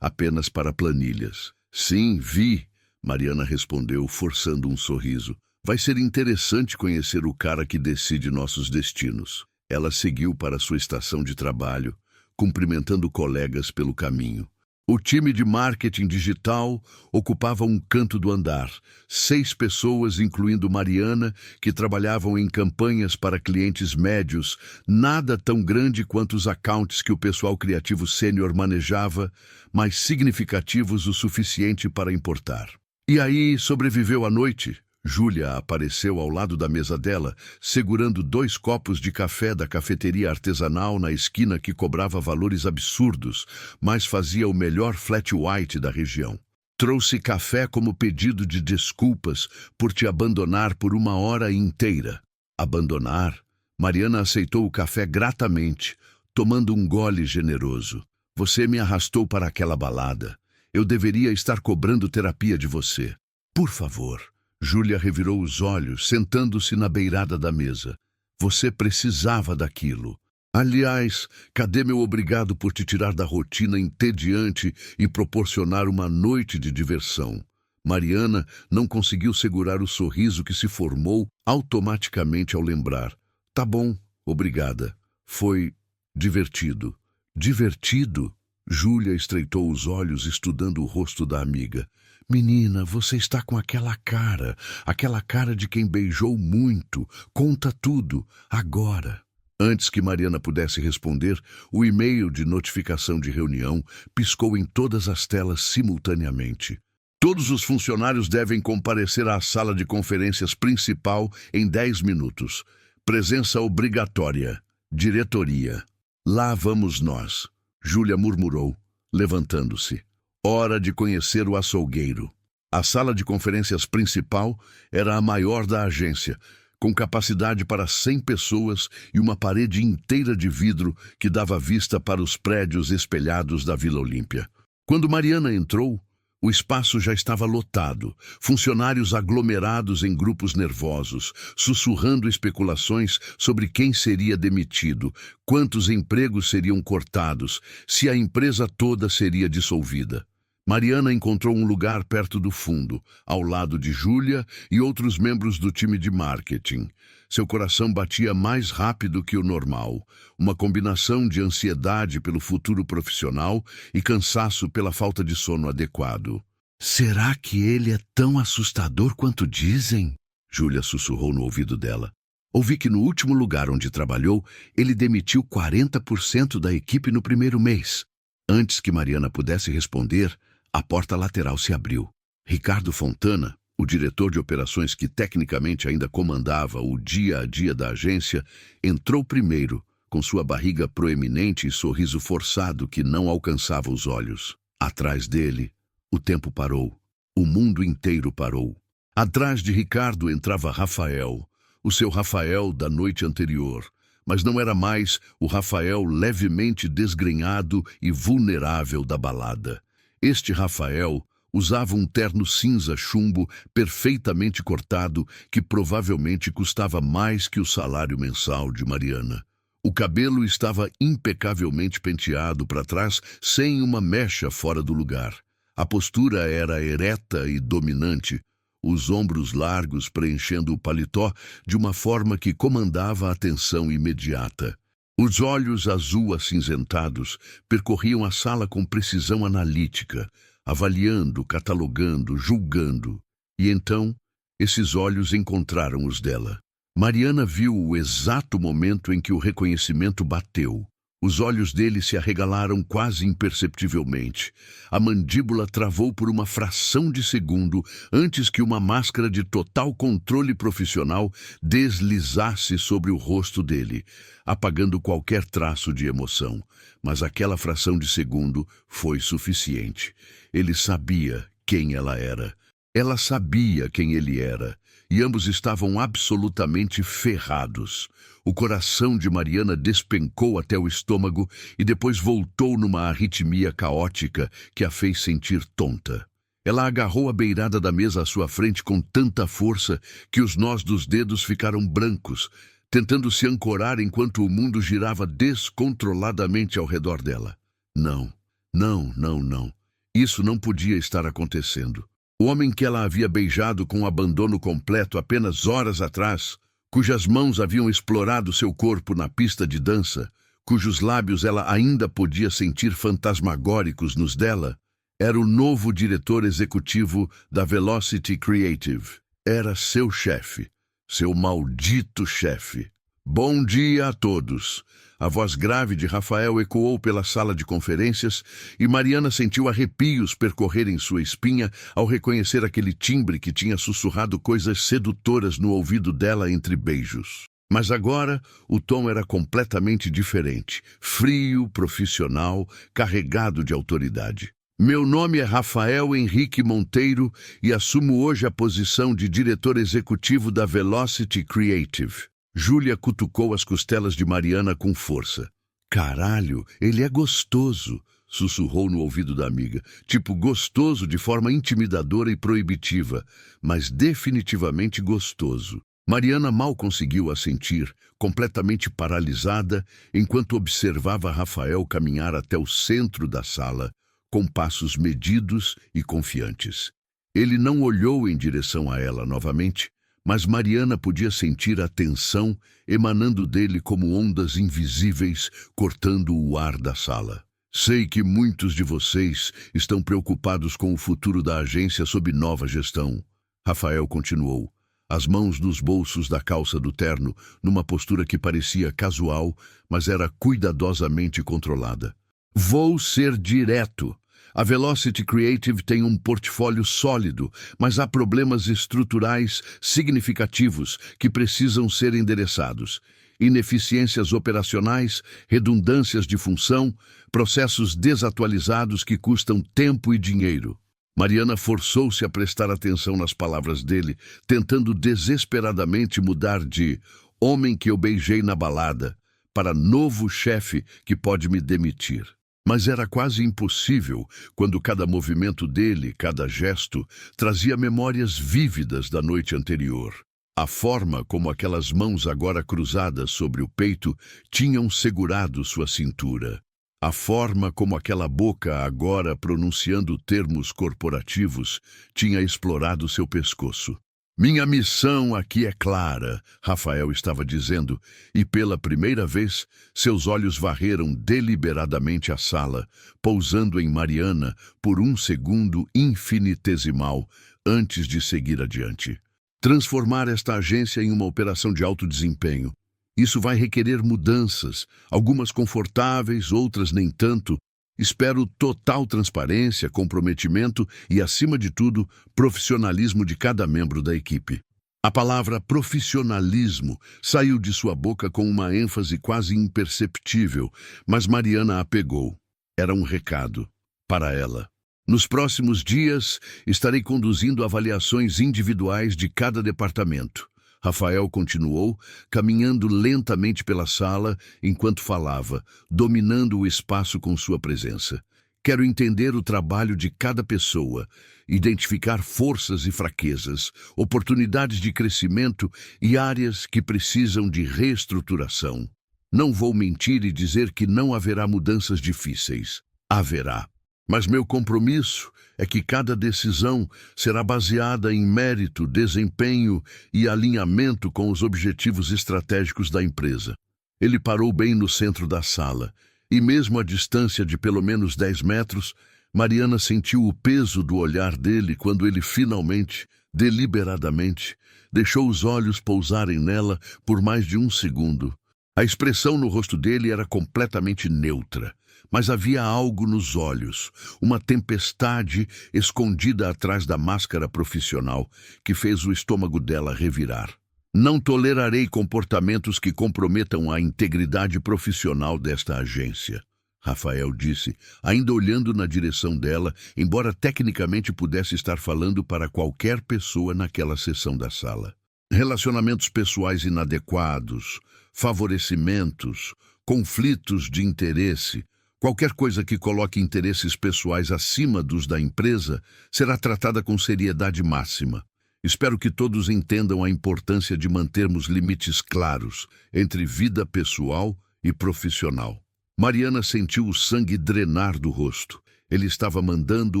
apenas para planilhas. Sim, vi, Mariana respondeu, forçando um sorriso. Vai ser interessante conhecer o cara que decide nossos destinos. Ela seguiu para sua estação de trabalho, cumprimentando colegas pelo caminho. O time de marketing digital ocupava um canto do andar. 6 pessoas, incluindo Mariana, que trabalhavam em campanhas para clientes médios, nada tão grande quanto os accounts que o pessoal criativo sênior manejava, mas significativos o suficiente para importar. E aí sobreviveu a noite. Júlia apareceu ao lado da mesa dela, segurando 2 copos de café da cafeteria artesanal na esquina que cobrava valores absurdos, mas fazia o melhor flat white da região. Trouxe café como pedido de desculpas por te abandonar por 1 hora inteira. Abandonar? Mariana aceitou o café gratamente, tomando um gole generoso. Você me arrastou para aquela balada. Eu deveria estar cobrando terapia de você. Por favor. Júlia revirou os olhos, sentando-se na beirada da mesa. Você precisava daquilo. Aliás, cadê meu obrigado por te tirar da rotina entediante e proporcionar uma noite de diversão? Mariana não conseguiu segurar o sorriso que se formou automaticamente ao lembrar. Tá bom, obrigada. Foi divertido. Divertido? Júlia estreitou os olhos, estudando o rosto da amiga. Menina, você está com aquela cara de quem beijou muito. Conta tudo, agora. Antes que Mariana pudesse responder, o e-mail de notificação de reunião piscou em todas as telas simultaneamente. Todos os funcionários devem comparecer à sala de conferências principal em 10 minutos. Presença obrigatória. Diretoria. Lá vamos nós. Júlia murmurou, levantando-se. Hora de conhecer o açougueiro. A sala de conferências principal era a maior da agência, com capacidade para 100 pessoas e uma parede inteira de vidro que dava vista para os prédios espelhados da Vila Olímpia. Quando Mariana entrou, o espaço já estava lotado, funcionários aglomerados em grupos nervosos, sussurrando especulações sobre quem seria demitido, quantos empregos seriam cortados, se a empresa toda seria dissolvida. Mariana encontrou um lugar perto do fundo, ao lado de Júlia e outros membros do time de marketing. Seu coração batia mais rápido que o normal, uma combinação de ansiedade pelo futuro profissional e cansaço pela falta de sono adequado. Será que ele é tão assustador quanto dizem? Júlia sussurrou no ouvido dela. Ouvi que no último lugar onde trabalhou, ele demitiu 40% da equipe no primeiro mês. Antes que Mariana pudesse responder, a porta lateral se abriu. Ricardo Fontana, o diretor de operações que tecnicamente ainda comandava o dia a dia da agência, entrou primeiro, com sua barriga proeminente e sorriso forçado que não alcançava os olhos. Atrás dele, o tempo parou. O mundo inteiro parou. Atrás de Ricardo entrava Rafael, o seu Rafael da noite anterior, mas não era mais o Rafael levemente desgrenhado e vulnerável da balada. Este Rafael usava um terno cinza chumbo perfeitamente cortado que provavelmente custava mais que o salário mensal de Mariana. O cabelo estava impecavelmente penteado para trás, sem uma mecha fora do lugar. A postura era ereta e dominante, os ombros largos preenchendo o paletó de uma forma que comandava a atenção imediata. Os olhos azul-acinzentados percorriam a sala com precisão analítica, avaliando, catalogando, julgando. E então, esses olhos encontraram os dela. Mariana viu o exato momento em que o reconhecimento bateu. Os olhos dele se arregalaram quase imperceptivelmente. A mandíbula travou por uma fração de segundo antes que uma máscara de total controle profissional deslizasse sobre o rosto dele, apagando qualquer traço de emoção. Mas aquela fração de segundo foi suficiente. Ele sabia quem ela era. Ela sabia quem ele era, e ambos estavam absolutamente ferrados. O coração de Mariana despencou até o estômago e depois voltou numa arritmia caótica que a fez sentir tonta. Ela agarrou a beirada da mesa à sua frente com tanta força que os nós dos dedos ficaram brancos, tentando se ancorar enquanto o mundo girava descontroladamente ao redor dela. Não, não, não, não. Isso não podia estar acontecendo. O homem que ela havia beijado com abandono completo apenas horas atrás, cujas mãos haviam explorado seu corpo na pista de dança, cujos lábios ela ainda podia sentir fantasmagóricos nos dela, era o novo diretor executivo da Velocity Creative. Era seu chefe, seu maldito chefe. Bom dia a todos. A voz grave de Rafael ecoou pela sala de conferências e Mariana sentiu arrepios percorrerem sua espinha ao reconhecer aquele timbre que tinha sussurrado coisas sedutoras no ouvido dela entre beijos. Mas agora o tom era completamente diferente, frio, profissional, carregado de autoridade. Meu nome é Rafael Henrique Monteiro e assumo hoje a posição de diretor executivo da Velocity Creative. Júlia cutucou as costelas de Mariana com força. Caralho, ele é gostoso, sussurrou no ouvido da amiga. Tipo gostoso de forma intimidadora e proibitiva, mas definitivamente gostoso. Mariana mal conseguiu assentir, completamente paralisada, enquanto observava Rafael caminhar até o centro da sala, com passos medidos e confiantes. Ele não olhou em direção a ela novamente, mas Mariana podia sentir a tensão emanando dele como ondas invisíveis cortando o ar da sala. Sei que muitos de vocês estão preocupados com o futuro da agência sob nova gestão. Rafael continuou, as mãos nos bolsos da calça do terno, numa postura que parecia casual, mas era cuidadosamente controlada. Vou ser direto. A Velocity Creative tem um portfólio sólido, mas há problemas estruturais significativos que precisam ser endereçados. Ineficiências operacionais, redundâncias de função, processos desatualizados que custam tempo e dinheiro. Mariana forçou-se a prestar atenção nas palavras dele, tentando desesperadamente mudar de "homem que eu beijei na balada" para "novo chefe que pode me demitir". Mas era quase impossível quando cada movimento dele, cada gesto, trazia memórias vívidas da noite anterior. A forma como aquelas mãos agora cruzadas sobre o peito tinham segurado sua cintura. A forma como aquela boca agora pronunciando termos corporativos tinha explorado seu pescoço. Minha missão aqui é clara, Rafael estava dizendo, e pela primeira vez seus olhos varreram deliberadamente a sala, pousando em Mariana por um segundo infinitesimal antes de seguir adiante. Transformar esta agência em uma operação de alto desempenho. Isso vai requerer mudanças, algumas confortáveis, outras nem tanto. Espero total transparência, comprometimento e, acima de tudo, profissionalismo de cada membro da equipe. A palavra profissionalismo saiu de sua boca com uma ênfase quase imperceptível, mas Mariana a pegou. Era um recado para ela. Nos próximos dias, estarei conduzindo avaliações individuais de cada departamento. Rafael continuou, caminhando lentamente pela sala enquanto falava, dominando o espaço com sua presença. Quero entender o trabalho de cada pessoa, identificar forças e fraquezas, oportunidades de crescimento e áreas que precisam de reestruturação. Não vou mentir e dizer que não haverá mudanças difíceis. Haverá. Mas meu compromisso é que cada decisão será baseada em mérito, desempenho e alinhamento com os objetivos estratégicos da empresa. Ele parou bem no centro da sala, e mesmo à distância de pelo menos 10 metros, Mariana sentiu o peso do olhar dele quando ele finalmente, deliberadamente, deixou os olhos pousarem nela por mais de um segundo. A expressão no rosto dele era completamente neutra. Mas havia algo nos olhos, uma tempestade escondida atrás da máscara profissional que fez o estômago dela revirar. Não tolerarei comportamentos que comprometam a integridade profissional desta agência. Rafael disse, ainda olhando na direção dela, embora tecnicamente pudesse estar falando para qualquer pessoa naquela seção da sala. Relacionamentos pessoais inadequados, favorecimentos, conflitos de interesse, qualquer coisa que coloque interesses pessoais acima dos da empresa será tratada com seriedade máxima. Espero que todos entendam a importância de mantermos limites claros entre vida pessoal e profissional. Mariana sentiu o sangue drenar do rosto. Ele estava mandando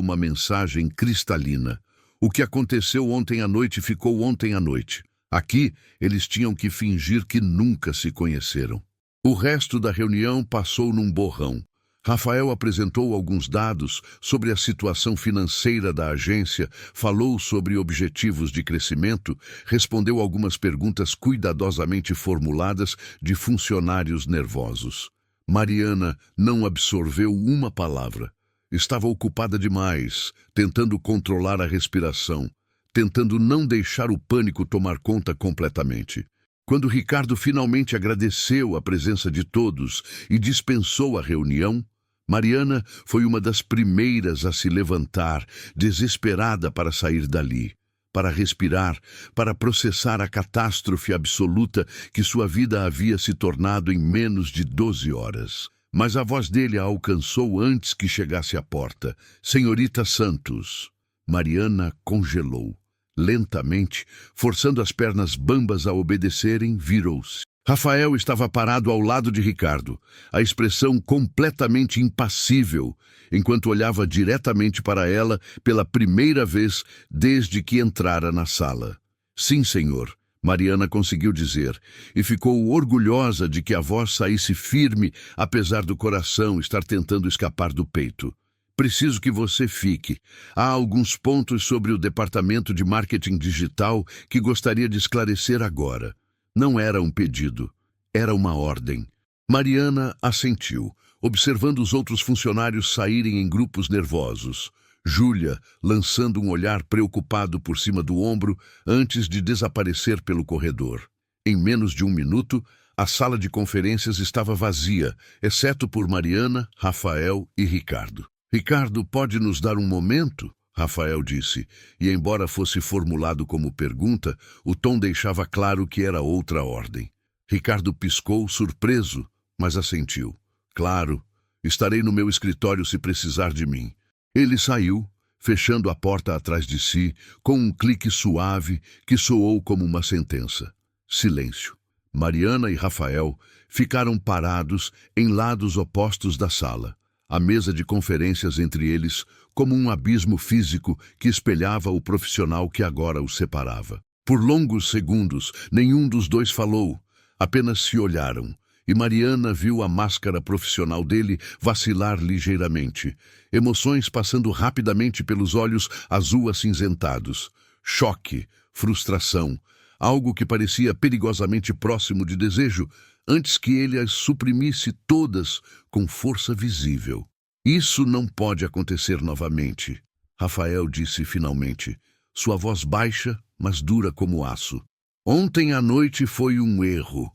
uma mensagem cristalina. O que aconteceu ontem à noite ficou ontem à noite. Aqui, eles tinham que fingir que nunca se conheceram. O resto da reunião passou num borrão. Rafael apresentou alguns dados sobre a situação financeira da agência, falou sobre objetivos de crescimento, respondeu algumas perguntas cuidadosamente formuladas de funcionários nervosos. Mariana não absorveu uma palavra. Estava ocupada demais, tentando controlar a respiração, tentando não deixar o pânico tomar conta completamente. Quando Ricardo finalmente agradeceu a presença de todos e dispensou a reunião, Mariana foi uma das primeiras a se levantar, desesperada para sair dali, para respirar, para processar a catástrofe absoluta que sua vida havia se tornado em menos de 12 horas. Mas a voz dele a alcançou antes que chegasse à porta. Senhorita Santos. Mariana congelou. Lentamente, forçando as pernas bambas a obedecerem, virou-se. Rafael estava parado ao lado de Ricardo, a expressão completamente impassível, enquanto olhava diretamente para ela pela primeira vez desde que entrara na sala. Sim, senhor, Mariana conseguiu dizer, e ficou orgulhosa de que a voz saísse firme, apesar do coração estar tentando escapar do peito. Preciso que você fique. Há alguns pontos sobre o departamento de marketing digital que gostaria de esclarecer agora. Não era um pedido, era uma ordem. Mariana assentiu, observando os outros funcionários saírem em grupos nervosos. Júlia, lançando um olhar preocupado por cima do ombro antes de desaparecer pelo corredor. Em menos de um minuto, a sala de conferências estava vazia, exceto por Mariana, Rafael e Ricardo. Ricardo, pode nos dar um momento? Rafael disse, e embora fosse formulado como pergunta, o tom deixava claro que era outra ordem. Ricardo piscou, surpreso, mas assentiu. Claro, estarei no meu escritório se precisar de mim. Ele saiu, fechando a porta atrás de si, com um clique suave que soou como uma sentença. Silêncio. Mariana e Rafael ficaram parados em lados opostos da sala. A mesa de conferências entre eles como um abismo físico que espelhava o profissional que agora os separava. Por longos segundos, nenhum dos dois falou, apenas se olharam, e Mariana viu a máscara profissional dele vacilar ligeiramente, emoções passando rapidamente pelos olhos azul-acinzentados. Choque, frustração, algo que parecia perigosamente próximo de desejo, antes que ele as suprimisse todas com força visível. Isso não pode acontecer novamente, Rafael disse finalmente, sua voz baixa, mas dura como aço. Ontem à noite foi um erro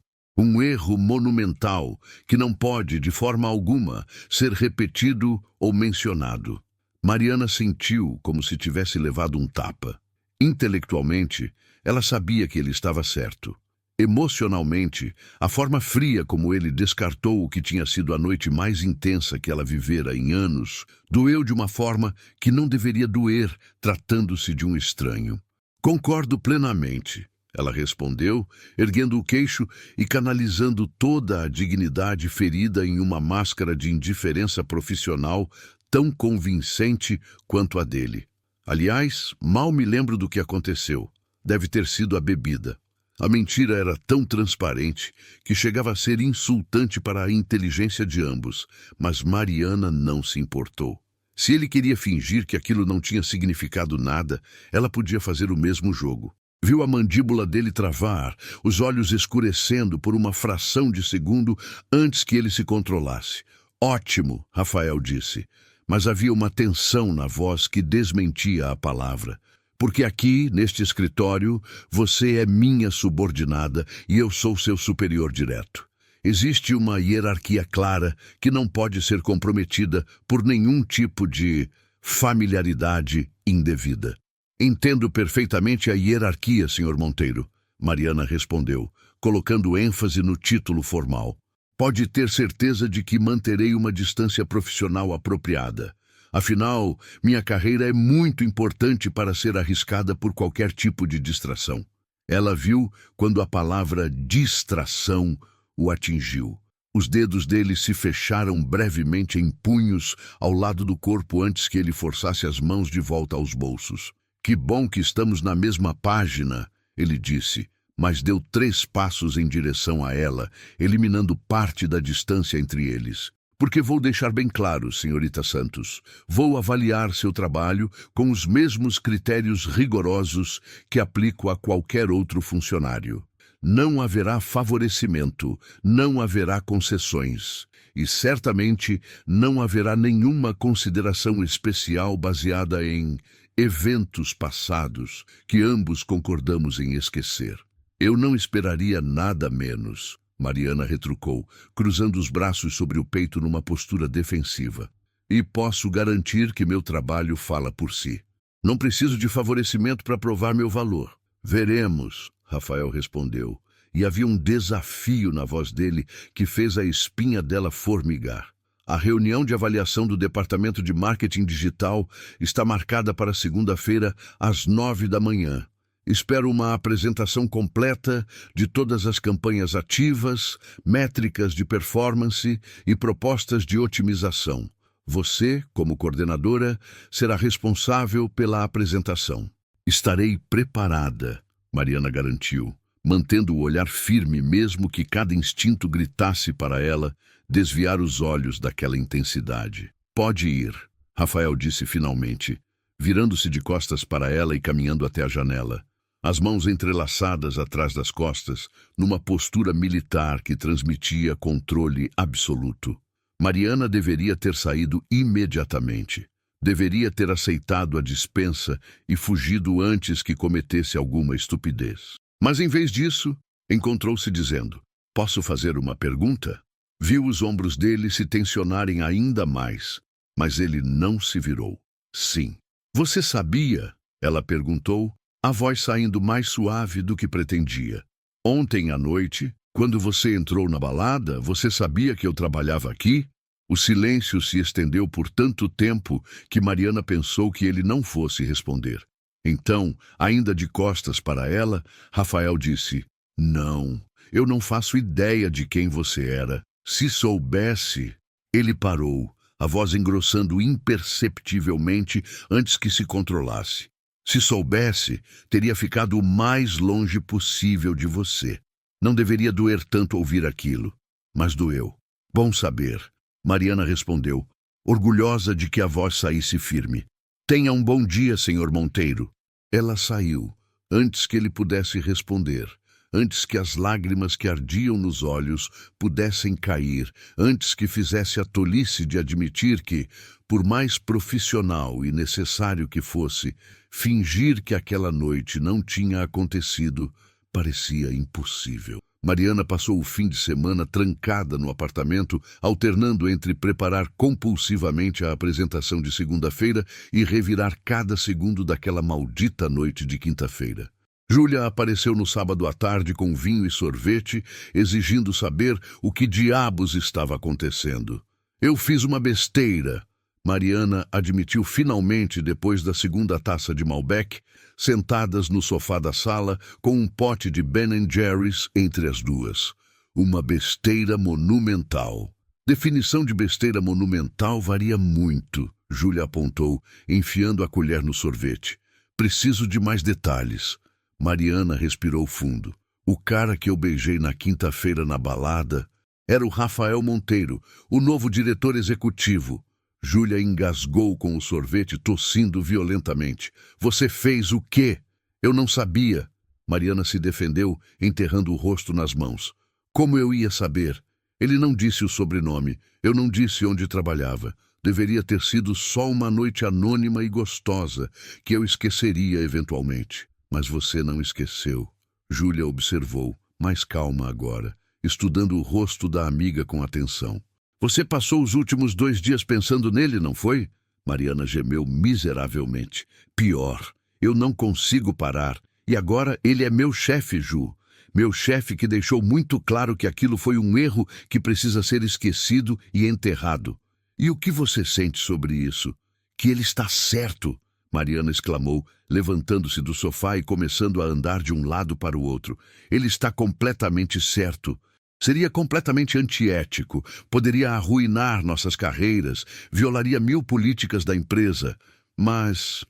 monumental que não pode, de forma alguma, ser repetido ou mencionado. Mariana sentiu como se tivesse levado um tapa. Intelectualmente, ela sabia que ele estava certo. Emocionalmente, a forma fria como ele descartou o que tinha sido a noite mais intensa que ela vivera em anos, doeu de uma forma que não deveria doer, tratando-se de um estranho. Concordo plenamente, ela respondeu, erguendo o queixo e canalizando toda a dignidade ferida em uma máscara de indiferença profissional tão convincente quanto a dele. Aliás, mal me lembro do que aconteceu. Deve ter sido a bebida. A mentira era tão transparente que chegava a ser insultante para a inteligência de ambos, mas Mariana não se importou. Se ele queria fingir que aquilo não tinha significado nada, ela podia fazer o mesmo jogo. Viu a mandíbula dele travar, os olhos escurecendo por uma fração de segundo antes que ele se controlasse. Ótimo, Rafael disse, mas havia uma tensão na voz que desmentia a palavra. Porque aqui, neste escritório, você é minha subordinada e eu sou seu superior direto. Existe uma hierarquia clara que não pode ser comprometida por nenhum tipo de familiaridade indevida. Entendo perfeitamente a hierarquia, Sr. Monteiro, Mariana respondeu, colocando ênfase no título formal. Pode ter certeza de que manterei uma distância profissional apropriada. Afinal, minha carreira é muito importante para ser arriscada por qualquer tipo de distração. Ela viu quando a palavra distração o atingiu. Os dedos dele se fecharam brevemente em punhos ao lado do corpo antes que ele forçasse as mãos de volta aos bolsos. Que bom que estamos na mesma página, ele disse, mas deu 3 passos em direção a ela, eliminando parte da distância entre eles. Porque vou deixar bem claro, senhorita Santos, vou avaliar seu trabalho com os mesmos critérios rigorosos que aplico a qualquer outro funcionário. Não haverá favorecimento, não haverá concessões, e certamente não haverá nenhuma consideração especial baseada em eventos passados que ambos concordamos em esquecer. Eu não esperaria nada menos, Mariana retrucou, cruzando os braços sobre o peito numa postura defensiva. E posso garantir que meu trabalho fala por si. Não preciso de favorecimento para provar meu valor. Veremos, Rafael respondeu, e havia um desafio na voz dele que fez a espinha dela formigar. A reunião de avaliação do Departamento de Marketing Digital está marcada para segunda-feira, às 9 da manhã. Espero uma apresentação completa de todas as campanhas ativas, métricas de performance e propostas de otimização. Você, como coordenadora, será responsável pela apresentação. Estarei preparada, Mariana garantiu, mantendo o olhar firme mesmo que cada instinto gritasse para ela desviar os olhos daquela intensidade. Pode ir, Rafael disse finalmente, virando-se de costas para ela e caminhando até a janela. As mãos entrelaçadas atrás das costas, numa postura militar que transmitia controle absoluto. Mariana deveria ter saído imediatamente. Deveria ter aceitado a dispensa e fugido antes que cometesse alguma estupidez. Mas, em vez disso, encontrou-se dizendo, posso fazer uma pergunta? Viu os ombros dele se tensionarem ainda mais, mas ele não se virou. Sim. Você sabia? Ela perguntou, a voz saindo mais suave do que pretendia. Ontem à noite, quando você entrou na balada, você sabia que eu trabalhava aqui? O silêncio se estendeu por tanto tempo que Mariana pensou que ele não fosse responder. Então, ainda de costas para ela, Rafael disse, não, eu não faço ideia de quem você era. Se soubesse... Ele parou, a voz engrossando imperceptivelmente antes que se controlasse. Se soubesse, teria ficado o mais longe possível de você. Não deveria doer tanto ouvir aquilo, mas doeu. Bom saber, Mariana respondeu, orgulhosa de que a voz saísse firme. Tenha um bom dia, Sr. Monteiro. Ela saiu, antes que ele pudesse responder, antes que as lágrimas que ardiam nos olhos pudessem cair, antes que fizesse a tolice de admitir que, por mais profissional e necessário que fosse, fingir que aquela noite não tinha acontecido parecia impossível. Mariana passou o fim de semana trancada no apartamento, alternando entre preparar compulsivamente a apresentação de segunda-feira e revirar cada segundo daquela maldita noite de quinta-feira. Júlia apareceu no sábado à tarde com vinho e sorvete, exigindo saber o que diabos estava acontecendo. Eu fiz uma besteira, Mariana admitiu finalmente depois da segunda taça de Malbec, sentadas no sofá da sala com um pote de Ben & Jerry's entre as duas. Uma besteira monumental. Definição de besteira monumental varia muito, Júlia apontou, enfiando a colher no sorvete. Preciso de mais detalhes. Mariana respirou fundo. O cara que eu beijei na quinta-feira na balada era o Rafael Monteiro, o novo diretor executivo. Júlia engasgou com o sorvete, tossindo violentamente. Você fez o quê? Eu não sabia. Mariana se defendeu, enterrando o rosto nas mãos. Como eu ia saber? Ele não disse o sobrenome. Eu não disse onde trabalhava. Deveria ter sido só uma noite anônima e gostosa, que eu esqueceria eventualmente. Mas você não esqueceu. Júlia observou, mais calma agora. estudando o rosto da amiga com atenção. Você passou os últimos 2 dias pensando nele, não foi? Mariana gemeu miseravelmente. Pior, eu não consigo parar. E agora ele é meu chefe, Ju. Meu chefe que deixou muito claro que aquilo foi um erro que precisa ser esquecido e enterrado. E o que você sente sobre isso? Que ele está certo, Mariana exclamou, levantando-se do sofá e começando a andar de um lado para o outro. Ele está completamente certo. Seria completamente antiético, poderia arruinar nossas carreiras, violaria 1000 políticas da empresa. Mas...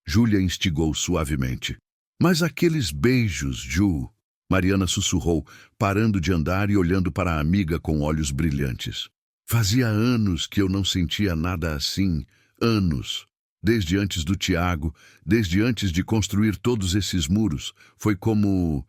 Júlia instigou suavemente. Mas aqueles beijos, Ju... Mariana sussurrou, parando de andar e olhando para a amiga com olhos brilhantes. Fazia anos que eu não sentia nada assim, anos. Desde antes do Tiago, desde antes de construir todos esses muros, foi como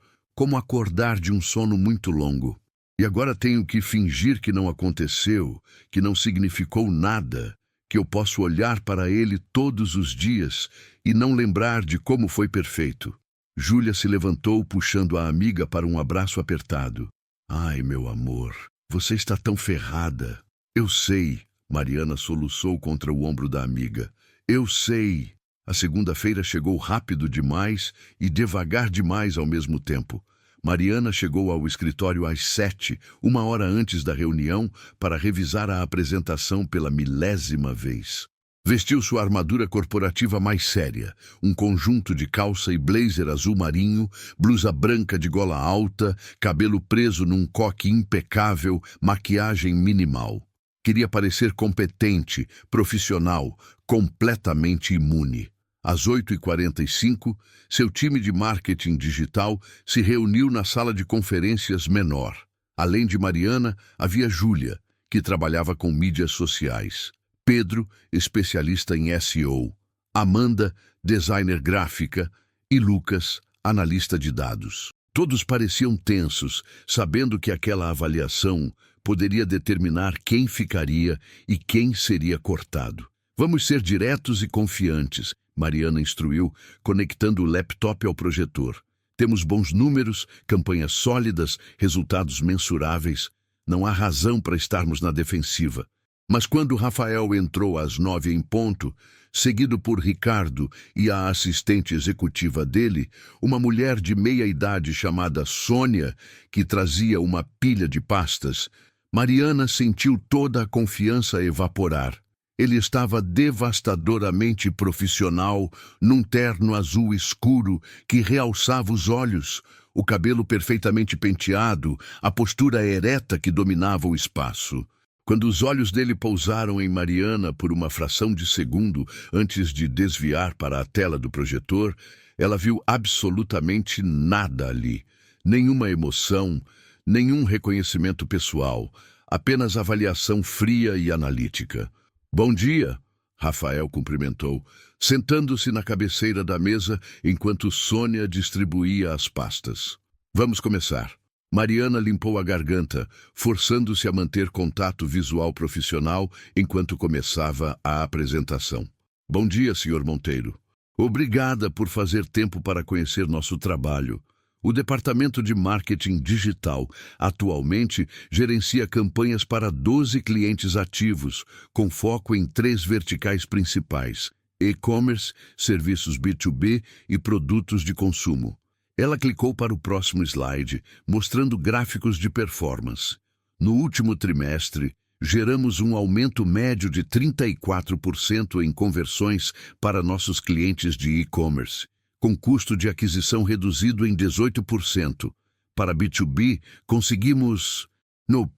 acordar de um sono muito longo. E agora tenho que fingir que não aconteceu, que não significou nada, que eu posso olhar para ele todos os dias e não lembrar de como foi perfeito. Júlia se levantou, puxando a amiga para um abraço apertado. Ai, meu amor, você está tão ferrada. Eu sei, Mariana soluçou contra o ombro da amiga. Eu sei. A segunda-feira chegou rápido demais e devagar demais ao mesmo tempo. Mariana chegou ao escritório às 7, 1 hora antes da reunião, para revisar a apresentação pela 1000ª vez. Vestiu sua armadura corporativa mais séria, um conjunto de calça e blazer azul marinho, blusa branca de gola alta, cabelo preso num coque impecável, maquiagem minimal. Queria parecer competente, profissional, completamente imune. Às 8h45, seu time de marketing digital se reuniu na sala de conferências menor. Além de Mariana, havia Júlia, que trabalhava com mídias sociais. Pedro, especialista em SEO. Amanda, designer gráfica. E Lucas, analista de dados. Todos pareciam tensos, sabendo que aquela avaliação poderia determinar quem ficaria e quem seria cortado. Vamos ser diretos e confiantes, Mariana instruiu, conectando o laptop ao projetor. Temos bons números, campanhas sólidas, resultados mensuráveis. Não há razão para estarmos na defensiva. Mas quando Rafael entrou às 9 em ponto, seguido por Ricardo e a assistente executiva dele, uma mulher de meia-idade chamada Sônia, que trazia uma pilha de pastas, Mariana sentiu toda a confiança evaporar. Ele estava devastadoramente profissional, num terno azul escuro que realçava os olhos, o cabelo perfeitamente penteado, a postura ereta que dominava o espaço. Quando os olhos dele pousaram em Mariana por uma fração de segundo antes de desviar para a tela do projetor, ela viu absolutamente nada ali. Nenhuma emoção, nenhum reconhecimento pessoal, apenas avaliação fria e analítica. Bom dia, Rafael cumprimentou, sentando-se na cabeceira da mesa enquanto Sônia distribuía as pastas. Vamos começar. Mariana limpou a garganta, forçando-se a manter contato visual profissional enquanto começava a apresentação. Bom dia, Sr. Monteiro. Obrigada por fazer tempo para conhecer nosso trabalho. O Departamento de Marketing Digital atualmente gerencia campanhas para 12 clientes ativos, com foco em 3 verticais principais: e-commerce, serviços B2B e produtos de consumo. Ela clicou para o próximo slide, mostrando gráficos de performance. No último trimestre, geramos um aumento médio de 34% em conversões para nossos clientes de e-commerce, com custo de aquisição reduzido em 18%. Para B2B, conseguimos...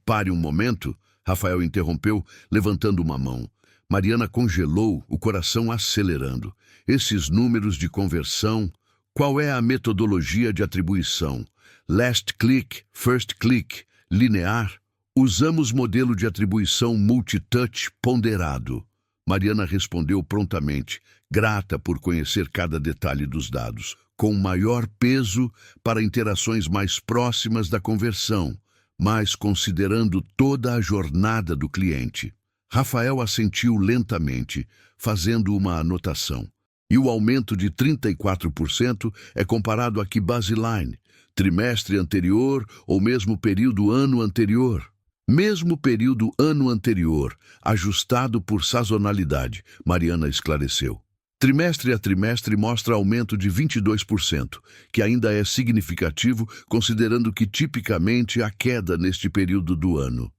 Pare um momento, Rafael interrompeu, levantando uma mão. Mariana congelou, o coração acelerando. Esses números de conversão... Qual é a metodologia de atribuição? Last click, first click, linear? Usamos modelo de atribuição multitouch ponderado. Mariana respondeu prontamente, grata por conhecer cada detalhe dos dados, com maior peso para interações mais próximas da conversão, mas considerando toda a jornada do cliente. Rafael assentiu lentamente, fazendo uma anotação. E o aumento de 34% é comparado a que baseline, trimestre anterior ou mesmo período ano anterior? Mesmo período ano anterior, ajustado por sazonalidade, Mariana esclareceu. Trimestre a trimestre mostra aumento de 22%, que ainda é significativo considerando que tipicamente há queda neste período do ano.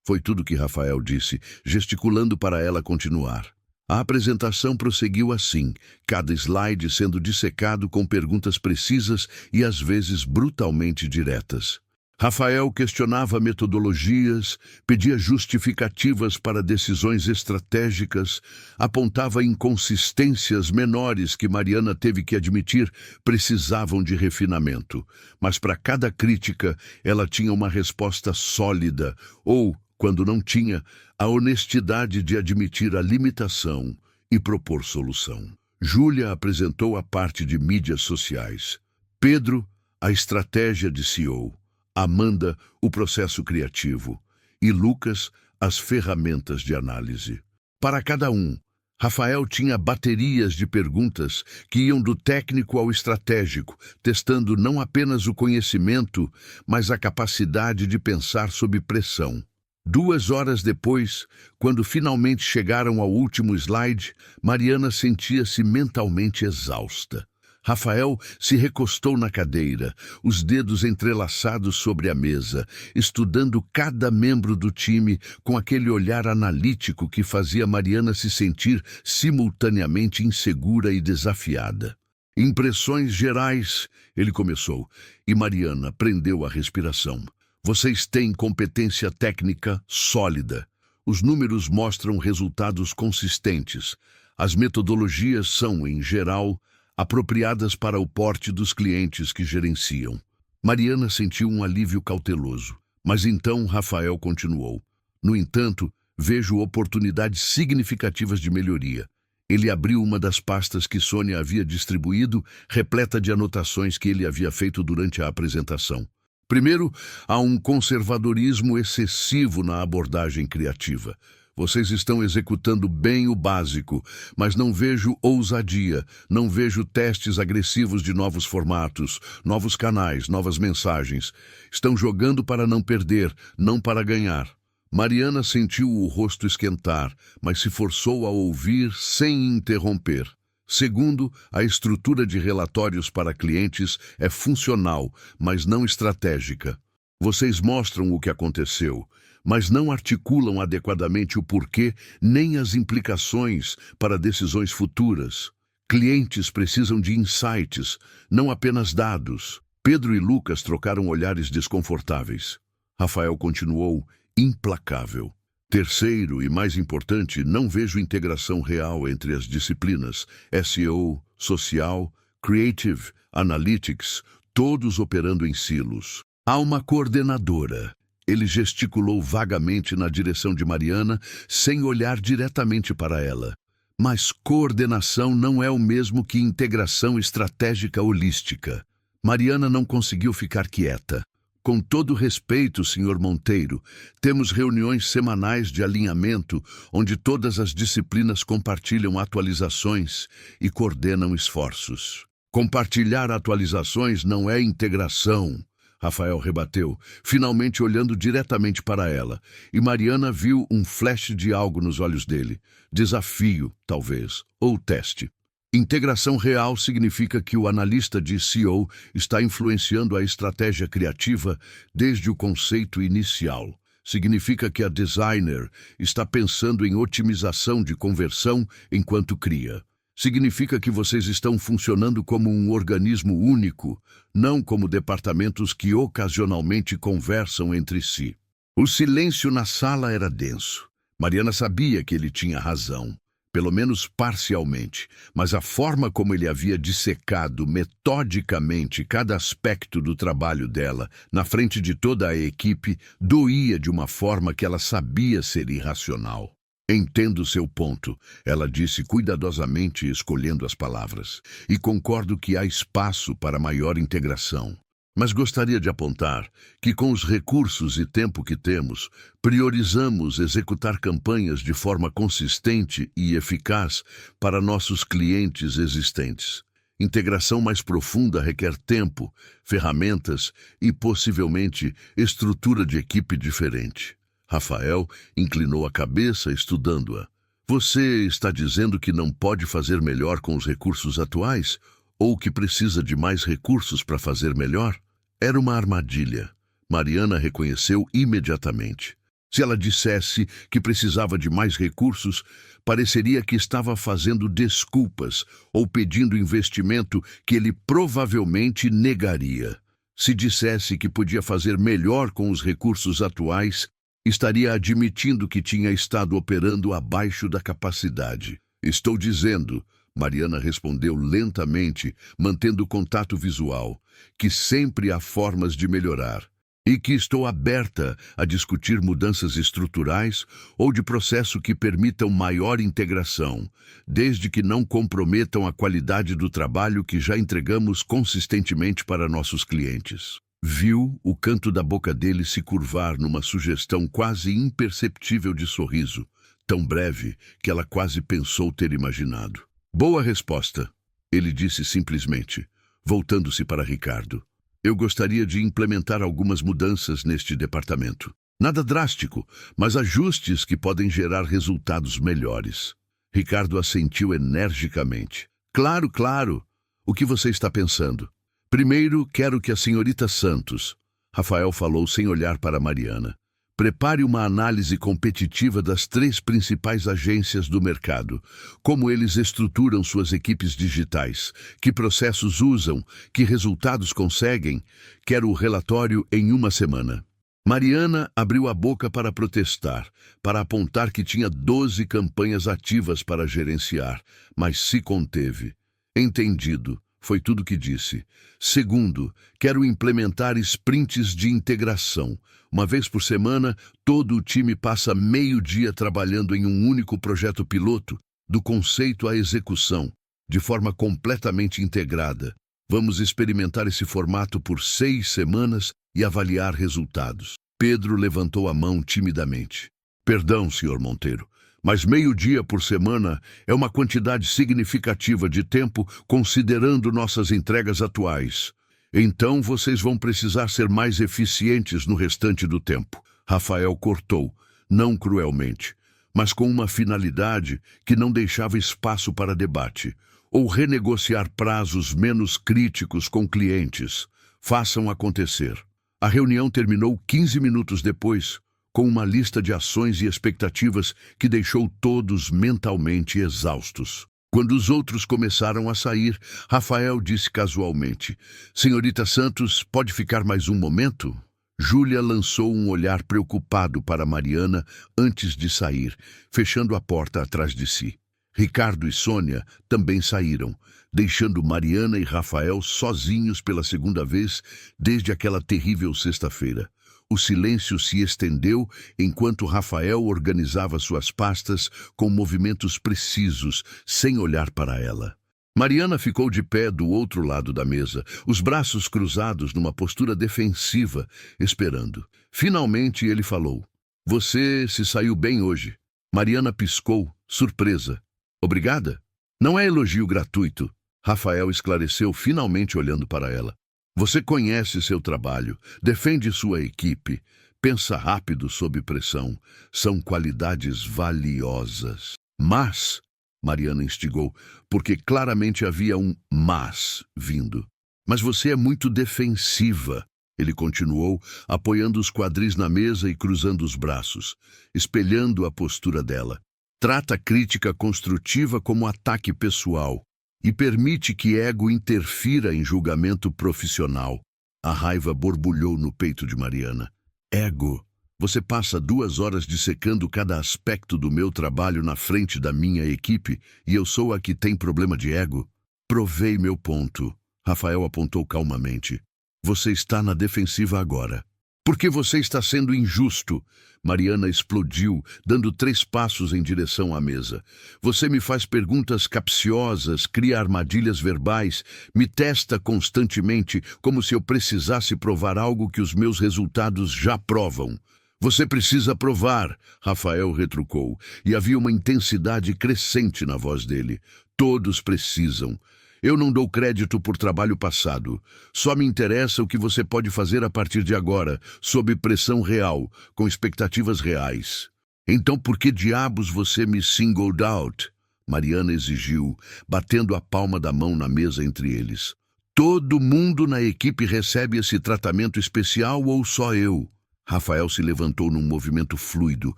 Foi tudo que Rafael disse, gesticulando para ela continuar. A apresentação prosseguiu assim, cada slide sendo dissecado com perguntas precisas e às vezes brutalmente diretas. Rafael questionava metodologias, pedia justificativas para decisões estratégicas, apontava inconsistências menores que Mariana teve que admitir precisavam de refinamento. Mas para cada crítica, ela tinha uma resposta sólida, ou, quando não tinha, a honestidade de admitir a limitação e propor solução. Júlia apresentou a parte de mídias sociais. Pedro, a estratégia de CEO. Amanda, o processo criativo, e Lucas, as ferramentas de análise. Para cada um, Rafael tinha baterias de perguntas que iam do técnico ao estratégico, testando não apenas o conhecimento, mas a capacidade de pensar sob pressão. 2 horas depois, quando finalmente chegaram ao último slide, Mariana sentia-se mentalmente exausta. Rafael se recostou na cadeira, os dedos entrelaçados sobre a mesa, estudando cada membro do time com aquele olhar analítico que fazia Mariana se sentir simultaneamente insegura e desafiada. Impressões gerais, ele começou, e Mariana prendeu a respiração. Vocês têm competência técnica sólida. Os números mostram resultados consistentes. As metodologias são, em geral, apropriadas para o porte dos clientes que gerenciam. Mariana sentiu um alívio cauteloso, mas então Rafael continuou. No entanto, vejo oportunidades significativas de melhoria. Ele abriu uma das pastas que Sônia havia distribuído, repleta de anotações que ele havia feito durante a apresentação. Primeiro, há um conservadorismo excessivo na abordagem criativa. Vocês estão executando bem o básico, mas não vejo ousadia, não vejo testes agressivos de novos formatos, novos canais, novas mensagens. Estão jogando para não perder, não para ganhar. Mariana sentiu o rosto esquentar, mas se forçou a ouvir sem interromper. Segundo, a estrutura de relatórios para clientes é funcional, mas não estratégica. Vocês mostram o que aconteceu, mas não articulam adequadamente o porquê nem as implicações para decisões futuras. Clientes precisam de insights, não apenas dados. Pedro e Lucas trocaram olhares desconfortáveis. Rafael continuou implacável. Terceiro e mais importante, não vejo integração real entre as disciplinas SEO, social, Creative, Analytics, todos operando em silos. Há uma coordenadora. Ele gesticulou vagamente na direção de Mariana, sem olhar diretamente para ela. Mas coordenação não é o mesmo que integração estratégica holística. Mariana não conseguiu ficar quieta. Com todo respeito, Sr. Monteiro, temos reuniões semanais de alinhamento onde todas as disciplinas compartilham atualizações e coordenam esforços. Compartilhar atualizações não é integração, Rafael rebateu, finalmente olhando diretamente para ela, e Mariana viu um flash de algo nos olhos dele. Desafio, talvez, ou teste. Integração real significa que o analista de SEO está influenciando a estratégia criativa desde o conceito inicial. Significa que a designer está pensando em otimização de conversão enquanto cria. Significa que vocês estão funcionando como um organismo único, não como departamentos que ocasionalmente conversam entre si. O silêncio na sala era denso. Mariana sabia que ele tinha razão. Pelo menos parcialmente, mas a forma como ele havia dissecado metodicamente cada aspecto do trabalho dela, na frente de toda a equipe, doía de uma forma que ela sabia ser irracional. Entendo seu ponto, ela disse cuidadosamente, escolhendo as palavras, e concordo que há espaço para maior integração. Mas gostaria de apontar que, com os recursos e tempo que temos, priorizamos executar campanhas de forma consistente e eficaz para nossos clientes existentes. Integração mais profunda requer tempo, ferramentas e, possivelmente, estrutura de equipe diferente. Rafael inclinou a cabeça, estudando-a. Você está dizendo que não pode fazer melhor com os recursos atuais? Ou que precisa de mais recursos para fazer melhor? Era uma armadilha. Mariana reconheceu imediatamente. Se ela dissesse que precisava de mais recursos, pareceria que estava fazendo desculpas ou pedindo investimento que ele provavelmente negaria. Se dissesse que podia fazer melhor com os recursos atuais, estaria admitindo que tinha estado operando abaixo da capacidade. Estou dizendo, Mariana respondeu lentamente, mantendo contato visual, que sempre há formas de melhorar. E que estou aberta a discutir mudanças estruturais ou de processo que permitam maior integração, desde que não comprometam a qualidade do trabalho que já entregamos consistentemente para nossos clientes. Viu o canto da boca dele se curvar numa sugestão quase imperceptível de sorriso, tão breve que ela quase pensou ter imaginado. Boa resposta, ele disse simplesmente, voltando-se para Ricardo. Eu gostaria de implementar algumas mudanças neste departamento. Nada drástico, mas ajustes que podem gerar resultados melhores. Ricardo assentiu energicamente. Claro, claro. O que você está pensando? Primeiro, quero que a senhorita Santos, Rafael falou sem olhar para Mariana, prepare uma análise competitiva das 3 principais agências do mercado, como eles estruturam suas equipes digitais, que processos usam, que resultados conseguem. Quero o relatório em 1 semana. Mariana abriu a boca para protestar, para apontar que tinha 12 campanhas ativas para gerenciar, mas se conteve. Entendido. Foi tudo que disse. Segundo, quero implementar sprints de integração. Uma vez por semana, todo o time passa meio dia trabalhando em um único projeto piloto, do conceito à execução, de forma completamente integrada. Vamos experimentar esse formato por 6 semanas e avaliar resultados. Pedro levantou a mão timidamente. Perdão, Sr. Monteiro, mas meio dia por semana é uma quantidade significativa de tempo considerando nossas entregas atuais. Então vocês vão precisar ser mais eficientes no restante do tempo. Rafael cortou, não cruelmente, mas com uma finalidade que não deixava espaço para debate, ou renegociar prazos menos críticos com clientes. Façam acontecer. A reunião terminou 15 minutos depois, com uma lista de ações e expectativas que deixou todos mentalmente exaustos. Quando os outros começaram a sair, Rafael disse casualmente, Senhorita Santos, pode ficar mais um momento? Júlia lançou um olhar preocupado para Mariana antes de sair, fechando a porta atrás de si. Ricardo e Sônia também saíram, deixando Mariana e Rafael sozinhos pela segunda vez desde aquela terrível sexta-feira. O silêncio se estendeu enquanto Rafael organizava suas pastas com movimentos precisos, sem olhar para ela. Mariana ficou de pé do outro lado da mesa, os braços cruzados numa postura defensiva, esperando. Finalmente ele falou. Você se saiu bem hoje. Mariana piscou, surpresa. Obrigada? Não é elogio gratuito. Rafael esclareceu, finalmente olhando para ela. Você conhece seu trabalho, defende sua equipe, pensa rápido sob pressão. São qualidades valiosas. Mas, Mariana instigou, porque claramente havia um mas vindo. Mas você é muito defensiva, ele continuou, apoiando os quadris na mesa e cruzando os braços, espelhando a postura dela. Trata a crítica construtiva como ataque pessoal. E permite que ego interfira em julgamento profissional. A raiva borbulhou no peito de Mariana. Ego. Você passa 2 horas dissecando cada aspecto do meu trabalho na frente da minha equipe e eu sou a que tem problema de ego? Provei meu ponto. Rafael apontou calmamente. Você está na defensiva agora. Porque você está sendo injusto. Mariana explodiu, dando 3 passos em direção à mesa. Você me faz perguntas capciosas, cria armadilhas verbais, me testa constantemente como se eu precisasse provar algo que os meus resultados já provam. Você precisa provar, Rafael retrucou, e havia uma intensidade crescente na voz dele. Todos precisam. Eu não dou crédito por trabalho passado. Só me interessa o que você pode fazer a partir de agora, sob pressão real, com expectativas reais. Então por que diabos você me singled out? Mariana exigiu, batendo a palma da mão na mesa entre eles. Todo mundo na equipe recebe esse tratamento especial ou só eu? Rafael se levantou num movimento fluido,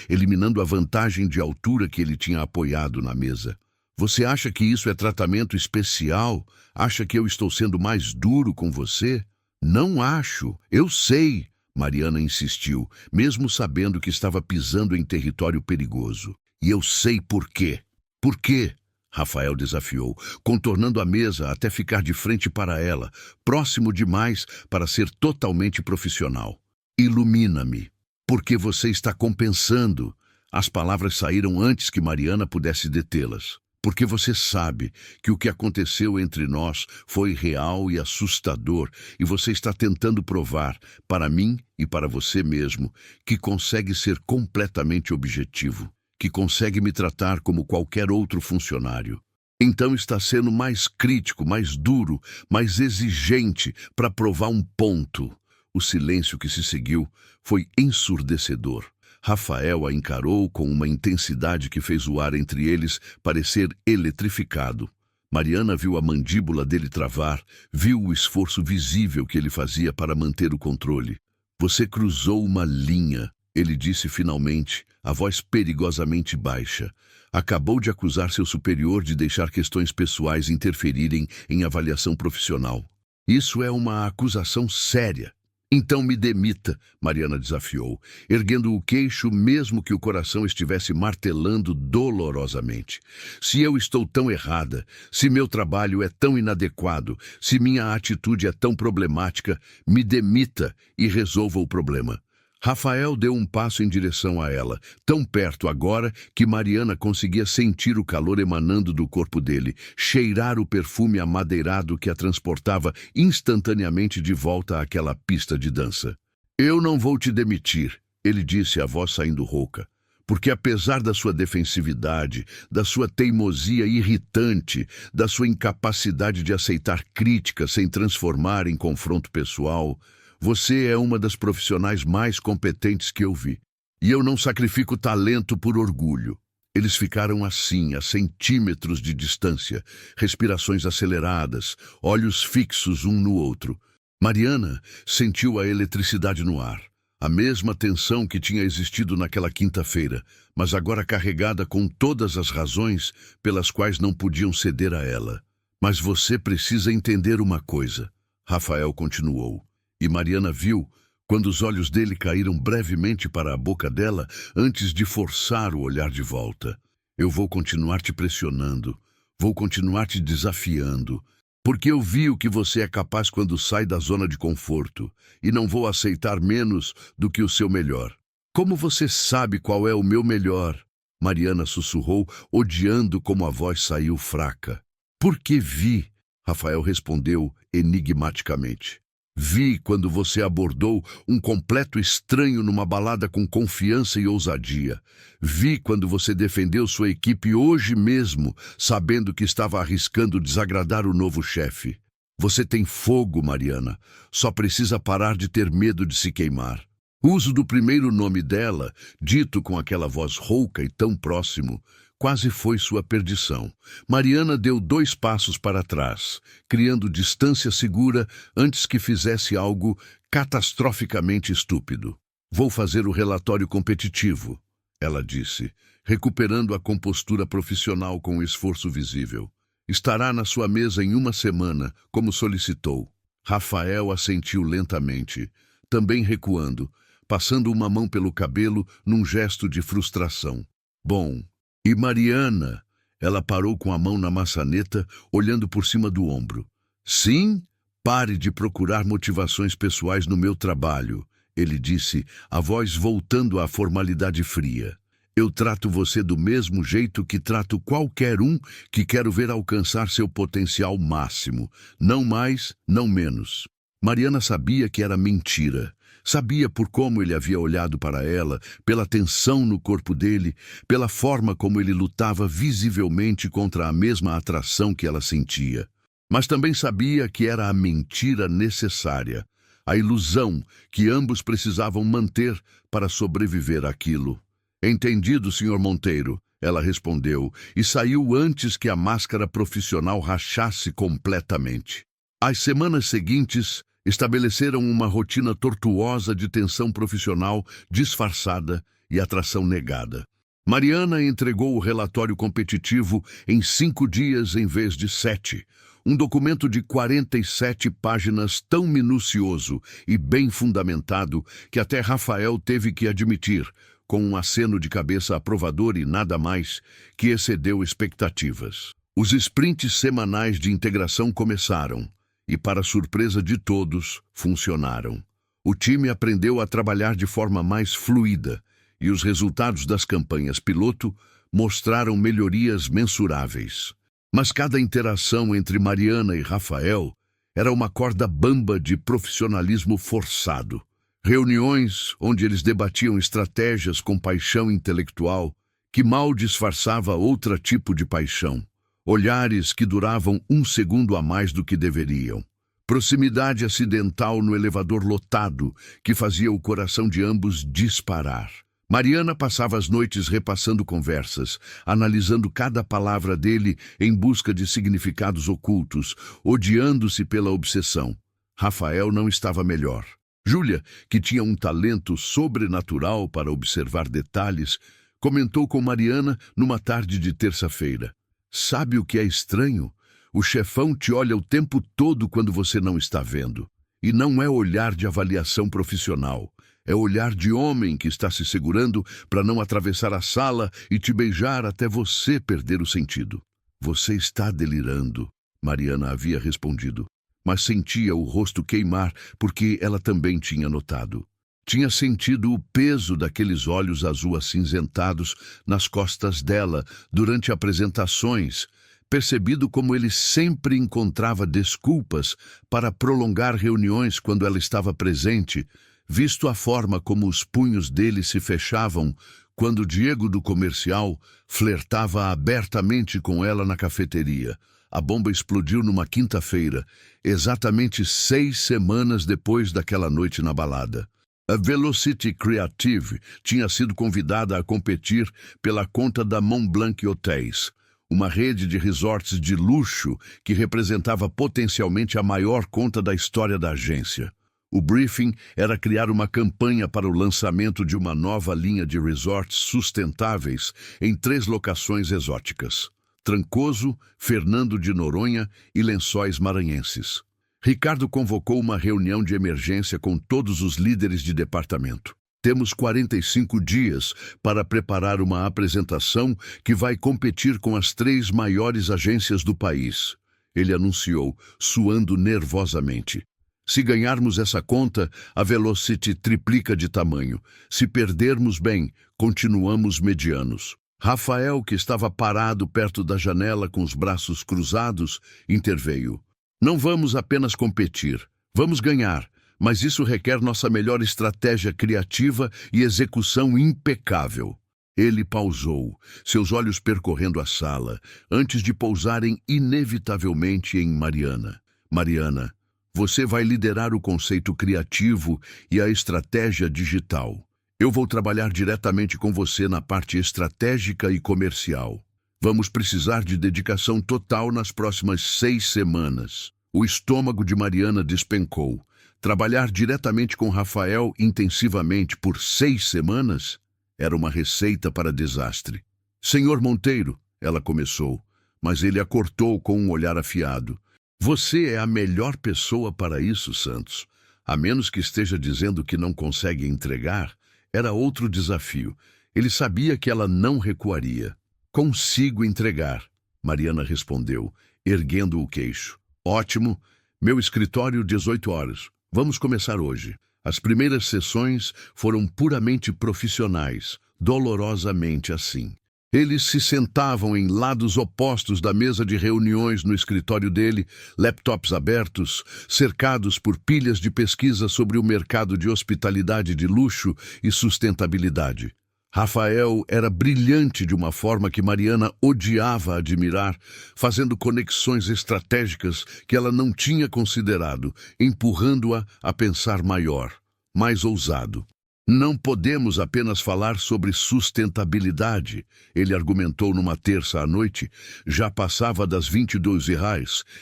eliminando a vantagem de altura que ele tinha apoiado na mesa. Você acha que isso é tratamento especial? Acha que eu estou sendo mais duro com você? Não acho. Eu sei, Mariana insistiu, mesmo sabendo que estava pisando em território perigoso. E eu sei por quê. Por quê? Rafael desafiou, contornando a mesa até ficar de frente para ela, próximo demais para ser totalmente profissional. Ilumina-me. Porque você está compensando. As palavras saíram antes que Mariana pudesse detê-las. Porque você sabe que o que aconteceu entre nós foi real e assustador, e você está tentando provar, para mim e para você mesmo, que consegue ser completamente objetivo, que consegue me tratar como qualquer outro funcionário. Então está sendo mais crítico, mais duro, mais exigente para provar um ponto. O silêncio que se seguiu foi ensurdecedor. Rafael a encarou com uma intensidade que fez o ar entre eles parecer eletrificado. Mariana viu a mandíbula dele travar, viu o esforço visível que ele fazia para manter o controle. Você cruzou uma linha, ele disse finalmente, a voz perigosamente baixa. Acabou de acusar seu superior de deixar questões pessoais interferirem em avaliação profissional. Isso é uma acusação séria. Então me demita, Mariana desafiou, erguendo o queixo mesmo que o coração estivesse martelando dolorosamente. Se eu estou tão errada, se meu trabalho é tão inadequado, se minha atitude é tão problemática, me demita e resolva o problema. Rafael deu um passo em direção a ela, tão perto agora que Mariana conseguia sentir o calor emanando do corpo dele, cheirar o perfume amadeirado que a transportava instantaneamente de volta àquela pista de dança. Eu não vou te demitir, ele disse, a voz saindo rouca, porque apesar da sua defensividade, da sua teimosia irritante, da sua incapacidade de aceitar críticas sem transformar em confronto pessoal, você é uma das profissionais mais competentes que eu vi. E eu não sacrifico talento por orgulho. Eles ficaram assim, a centímetros de distância, respirações aceleradas, olhos fixos um no outro. Mariana sentiu a eletricidade no ar, a mesma tensão que tinha existido naquela quinta-feira, mas agora carregada com todas as razões pelas quais não podiam ceder a ela. Mas você precisa entender uma coisa, Rafael continuou. E Mariana viu, quando os olhos dele caíram brevemente para a boca dela, antes de forçar o olhar de volta. Eu vou continuar te pressionando, vou continuar te desafiando, porque eu vi o que você é capaz quando sai da zona de conforto, e não vou aceitar menos do que o seu melhor. Como você sabe qual é o meu melhor? Mariana sussurrou, odiando como a voz saiu fraca. Porque vi, Rafael respondeu enigmaticamente. Vi quando você abordou um completo estranho numa balada com confiança e ousadia. Vi quando você defendeu sua equipe hoje mesmo, sabendo que estava arriscando desagradar o novo chefe. Você tem fogo, Mariana. Só precisa parar de ter medo de se queimar. O uso do primeiro nome dela, dito com aquela voz rouca e tão próximo, quase foi sua perdição. Mariana deu 2 passos para trás, criando distância segura antes que fizesse algo catastroficamente estúpido. Vou fazer o relatório competitivo, ela disse, recuperando a compostura profissional com esforço visível. Estará na sua mesa em 1 semana, como solicitou. Rafael assentiu lentamente, também recuando, passando uma mão pelo cabelo num gesto de frustração. Bom, e Mariana? Ela parou com a mão na maçaneta, olhando por cima do ombro. Sim, pare de procurar motivações pessoais no meu trabalho, ele disse, a voz voltando à formalidade fria. Eu trato você do mesmo jeito que trato qualquer um que quero ver alcançar seu potencial máximo. Não mais, não menos. Mariana sabia que era mentira. Sabia por como ele havia olhado para ela, pela tensão no corpo dele, pela forma como ele lutava visivelmente contra a mesma atração que ela sentia. Mas também sabia que era a mentira necessária, a ilusão que ambos precisavam manter para sobreviver àquilo. Entendido, Sr. Monteiro, ela respondeu, e saiu antes que a máscara profissional rachasse completamente. As semanas seguintes estabeleceram uma rotina tortuosa de tensão profissional disfarçada e atração negada. Mariana entregou o relatório competitivo em 5 dias em vez de 7. Um documento de 47 páginas tão minucioso e bem fundamentado que até Rafael teve que admitir, com um aceno de cabeça aprovador e nada mais, que excedeu expectativas. Os sprints semanais de integração começaram e, para surpresa de todos, funcionaram. O time aprendeu a trabalhar de forma mais fluida e os resultados das campanhas piloto mostraram melhorias mensuráveis. Mas cada interação entre Mariana e Rafael era uma corda bamba de profissionalismo forçado. Reuniões onde eles debatiam estratégias com paixão intelectual que mal disfarçava outro tipo de paixão. Olhares que duravam 1 segundo a mais do que deveriam. Proximidade acidental no elevador lotado que fazia o coração de ambos disparar. Mariana passava as noites repassando conversas, analisando cada palavra dele em busca de significados ocultos, odiando-se pela obsessão. Rafael não estava melhor. Júlia, que tinha um talento sobrenatural para observar detalhes, comentou com Mariana numa tarde de terça-feira. Sabe o que é estranho? O chefão te olha o tempo todo quando você não está vendo. E não é olhar de avaliação profissional. É olhar de homem que está se segurando para não atravessar a sala e te beijar até você perder o sentido. Você está delirando, Mariana havia respondido, mas sentia o rosto queimar porque ela também tinha notado. Tinha sentido o peso daqueles olhos azul acinzentados nas costas dela durante apresentações, percebido como ele sempre encontrava desculpas para prolongar reuniões quando ela estava presente, visto a forma como os punhos dele se fechavam quando Diego do comercial flertava abertamente com ela na cafeteria. A bomba explodiu numa quinta-feira, exatamente 6 semanas depois daquela noite na balada. A Velocity Creative tinha sido convidada a competir pela conta da Montblanc Hotels, uma rede de resorts de luxo que representava potencialmente a maior conta da história da agência. O briefing era criar uma campanha para o lançamento de uma nova linha de resorts sustentáveis em 3 locações exóticas: Trancoso, Fernando de Noronha e Lençóis Maranhenses. Ricardo convocou uma reunião de emergência com todos os líderes de departamento. Temos 45 dias para preparar uma apresentação que vai competir com as 3 maiores agências do país, ele anunciou, suando nervosamente. Se ganharmos essa conta, a Velocity triplica de tamanho. Se perdermos, bem, continuamos medianos. Rafael, que estava parado perto da janela com os braços cruzados, interveio. Não vamos apenas competir, vamos ganhar, mas isso requer nossa melhor estratégia criativa e execução impecável. Ele pausou, seus olhos percorrendo a sala, antes de pousarem inevitavelmente em Mariana. Mariana, você vai liderar o conceito criativo e a estratégia digital. Eu vou trabalhar diretamente com você na parte estratégica e comercial. Vamos precisar de dedicação total nas próximas 6 semanas. O estômago de Mariana despencou. Trabalhar diretamente com Rafael intensivamente por 6 semanas era uma receita para desastre. Senhor Monteiro, ela começou, mas ele a cortou com um olhar afiado. Você é a melhor pessoa para isso, Santos. A menos que esteja dizendo que não consegue entregar, era outro desafio. Ele sabia que ela não recuaria. Consigo entregar, Mariana respondeu, erguendo o queixo. Ótimo. Meu escritório 18 horas. Vamos começar hoje. As primeiras sessões foram puramente profissionais, dolorosamente assim. Eles se sentavam em lados opostos da mesa de reuniões no escritório dele, laptops abertos, cercados por pilhas de pesquisa sobre o mercado de hospitalidade de luxo e sustentabilidade. Rafael era brilhante de uma forma que Mariana odiava admirar, fazendo conexões estratégicas que ela não tinha considerado, empurrando-a a pensar maior, mais ousado. Não podemos apenas falar sobre sustentabilidade, ele argumentou numa terça à noite. Já passava das 22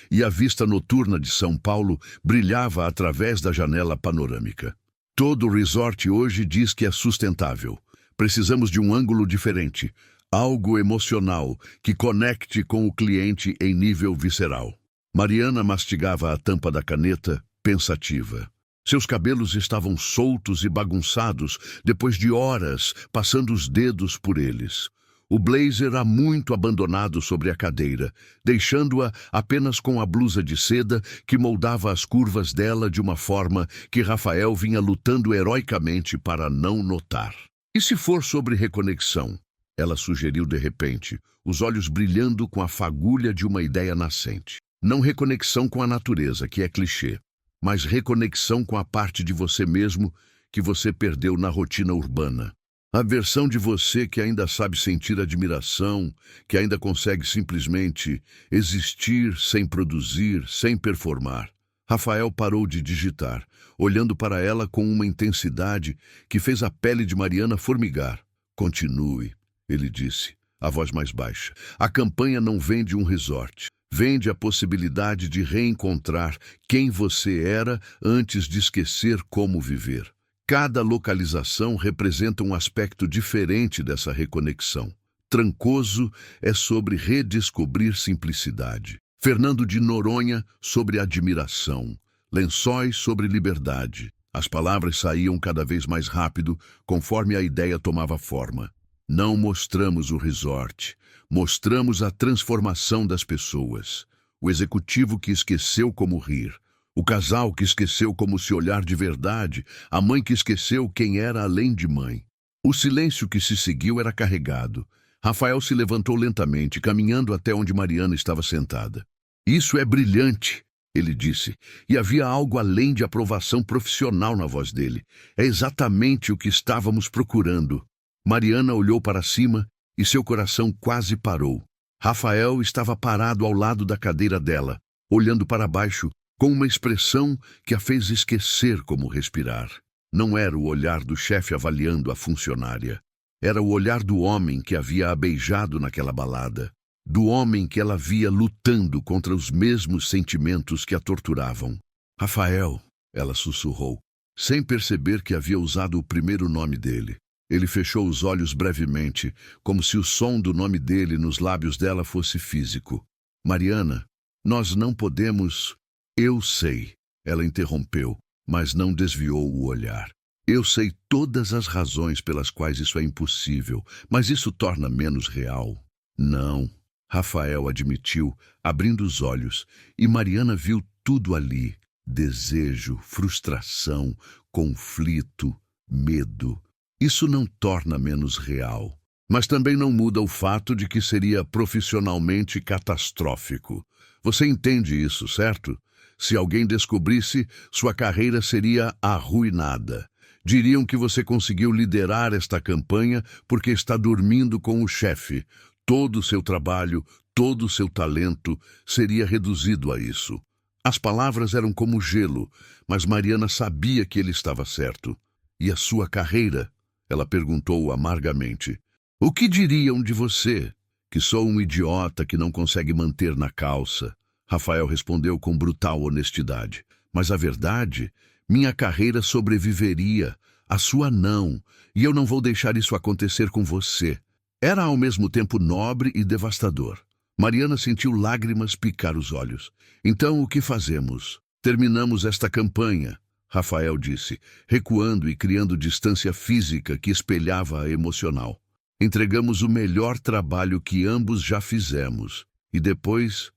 e a vista noturna de São Paulo brilhava através da janela panorâmica. Todo resort hoje diz que é sustentável. Precisamos de um ângulo diferente, algo emocional que conecte com o cliente em nível visceral. Mariana mastigava a tampa da caneta, pensativa. Seus cabelos estavam soltos e bagunçados depois de horas passando os dedos por eles. O blazer há muito abandonado sobre a cadeira, deixando-a apenas com a blusa de seda que moldava as curvas dela de uma forma que Rafael vinha lutando heroicamente para não notar. E se for sobre reconexão? Ela sugeriu de repente, os olhos brilhando com a fagulha de uma ideia nascente. Não reconexão com a natureza, que é clichê, mas reconexão com a parte de você mesmo que você perdeu na rotina urbana. A versão de você que ainda sabe sentir admiração, que ainda consegue simplesmente existir sem produzir, sem performar. Rafael parou de digitar, olhando para ela com uma intensidade que fez a pele de Mariana formigar. Continue, ele disse, a voz mais baixa. A campanha não vende um resort. Vende a possibilidade de reencontrar quem você era antes de esquecer como viver. Cada localização representa um aspecto diferente dessa reconexão. Trancoso é sobre redescobrir simplicidade. Fernando de Noronha sobre admiração. Lençóis sobre liberdade. As palavras saíam cada vez mais rápido conforme a ideia tomava forma. Não mostramos o resort. Mostramos a transformação das pessoas. O executivo que esqueceu como rir. O casal que esqueceu como se olhar de verdade. A mãe que esqueceu quem era além de mãe. O silêncio que se seguiu era carregado. Rafael se levantou lentamente, caminhando até onde Mariana estava sentada. Isso é brilhante, ele disse, e havia algo além de aprovação profissional na voz dele. É exatamente o que estávamos procurando. Mariana olhou para cima e seu coração quase parou. Rafael estava parado ao lado da cadeira dela, olhando para baixo, com uma expressão que a fez esquecer como respirar. Não era o olhar do chefe avaliando a funcionária. Era o olhar do homem que havia a beijado naquela balada. Do homem que ela via lutando contra os mesmos sentimentos que a torturavam. Rafael, ela sussurrou, sem perceber que havia usado o primeiro nome dele. Ele fechou os olhos brevemente, como se o som do nome dele nos lábios dela fosse físico. Mariana, nós não podemos... Eu sei, ela interrompeu, mas não desviou o olhar. Eu sei todas as razões pelas quais isso é impossível, mas isso torna menos real. Não, Rafael admitiu, abrindo os olhos, e Mariana viu tudo ali. Desejo, frustração, conflito, medo. Isso não torna menos real, mas também não muda o fato de que seria profissionalmente catastrófico. Você entende isso, certo? Se alguém descobrisse, sua carreira seria arruinada. Diriam que você conseguiu liderar esta campanha porque está dormindo com o chefe. Todo o seu trabalho, todo o seu talento seria reduzido a isso. As palavras eram como gelo, mas Mariana sabia que ele estava certo. E a sua carreira? Ela perguntou amargamente. O que diriam de você? Que sou um idiota que não consegue manter na calça. Rafael respondeu com brutal honestidade. Mas a verdade, minha carreira sobreviveria, a sua não, e eu não vou deixar isso acontecer com você. Era ao mesmo tempo nobre e devastador. Mariana sentiu lágrimas picar os olhos. Então o que fazemos? Terminamos esta campanha. Rafael disse, recuando e criando distância física que espelhava a emocional. Entregamos o melhor trabalho que ambos já fizemos. E depois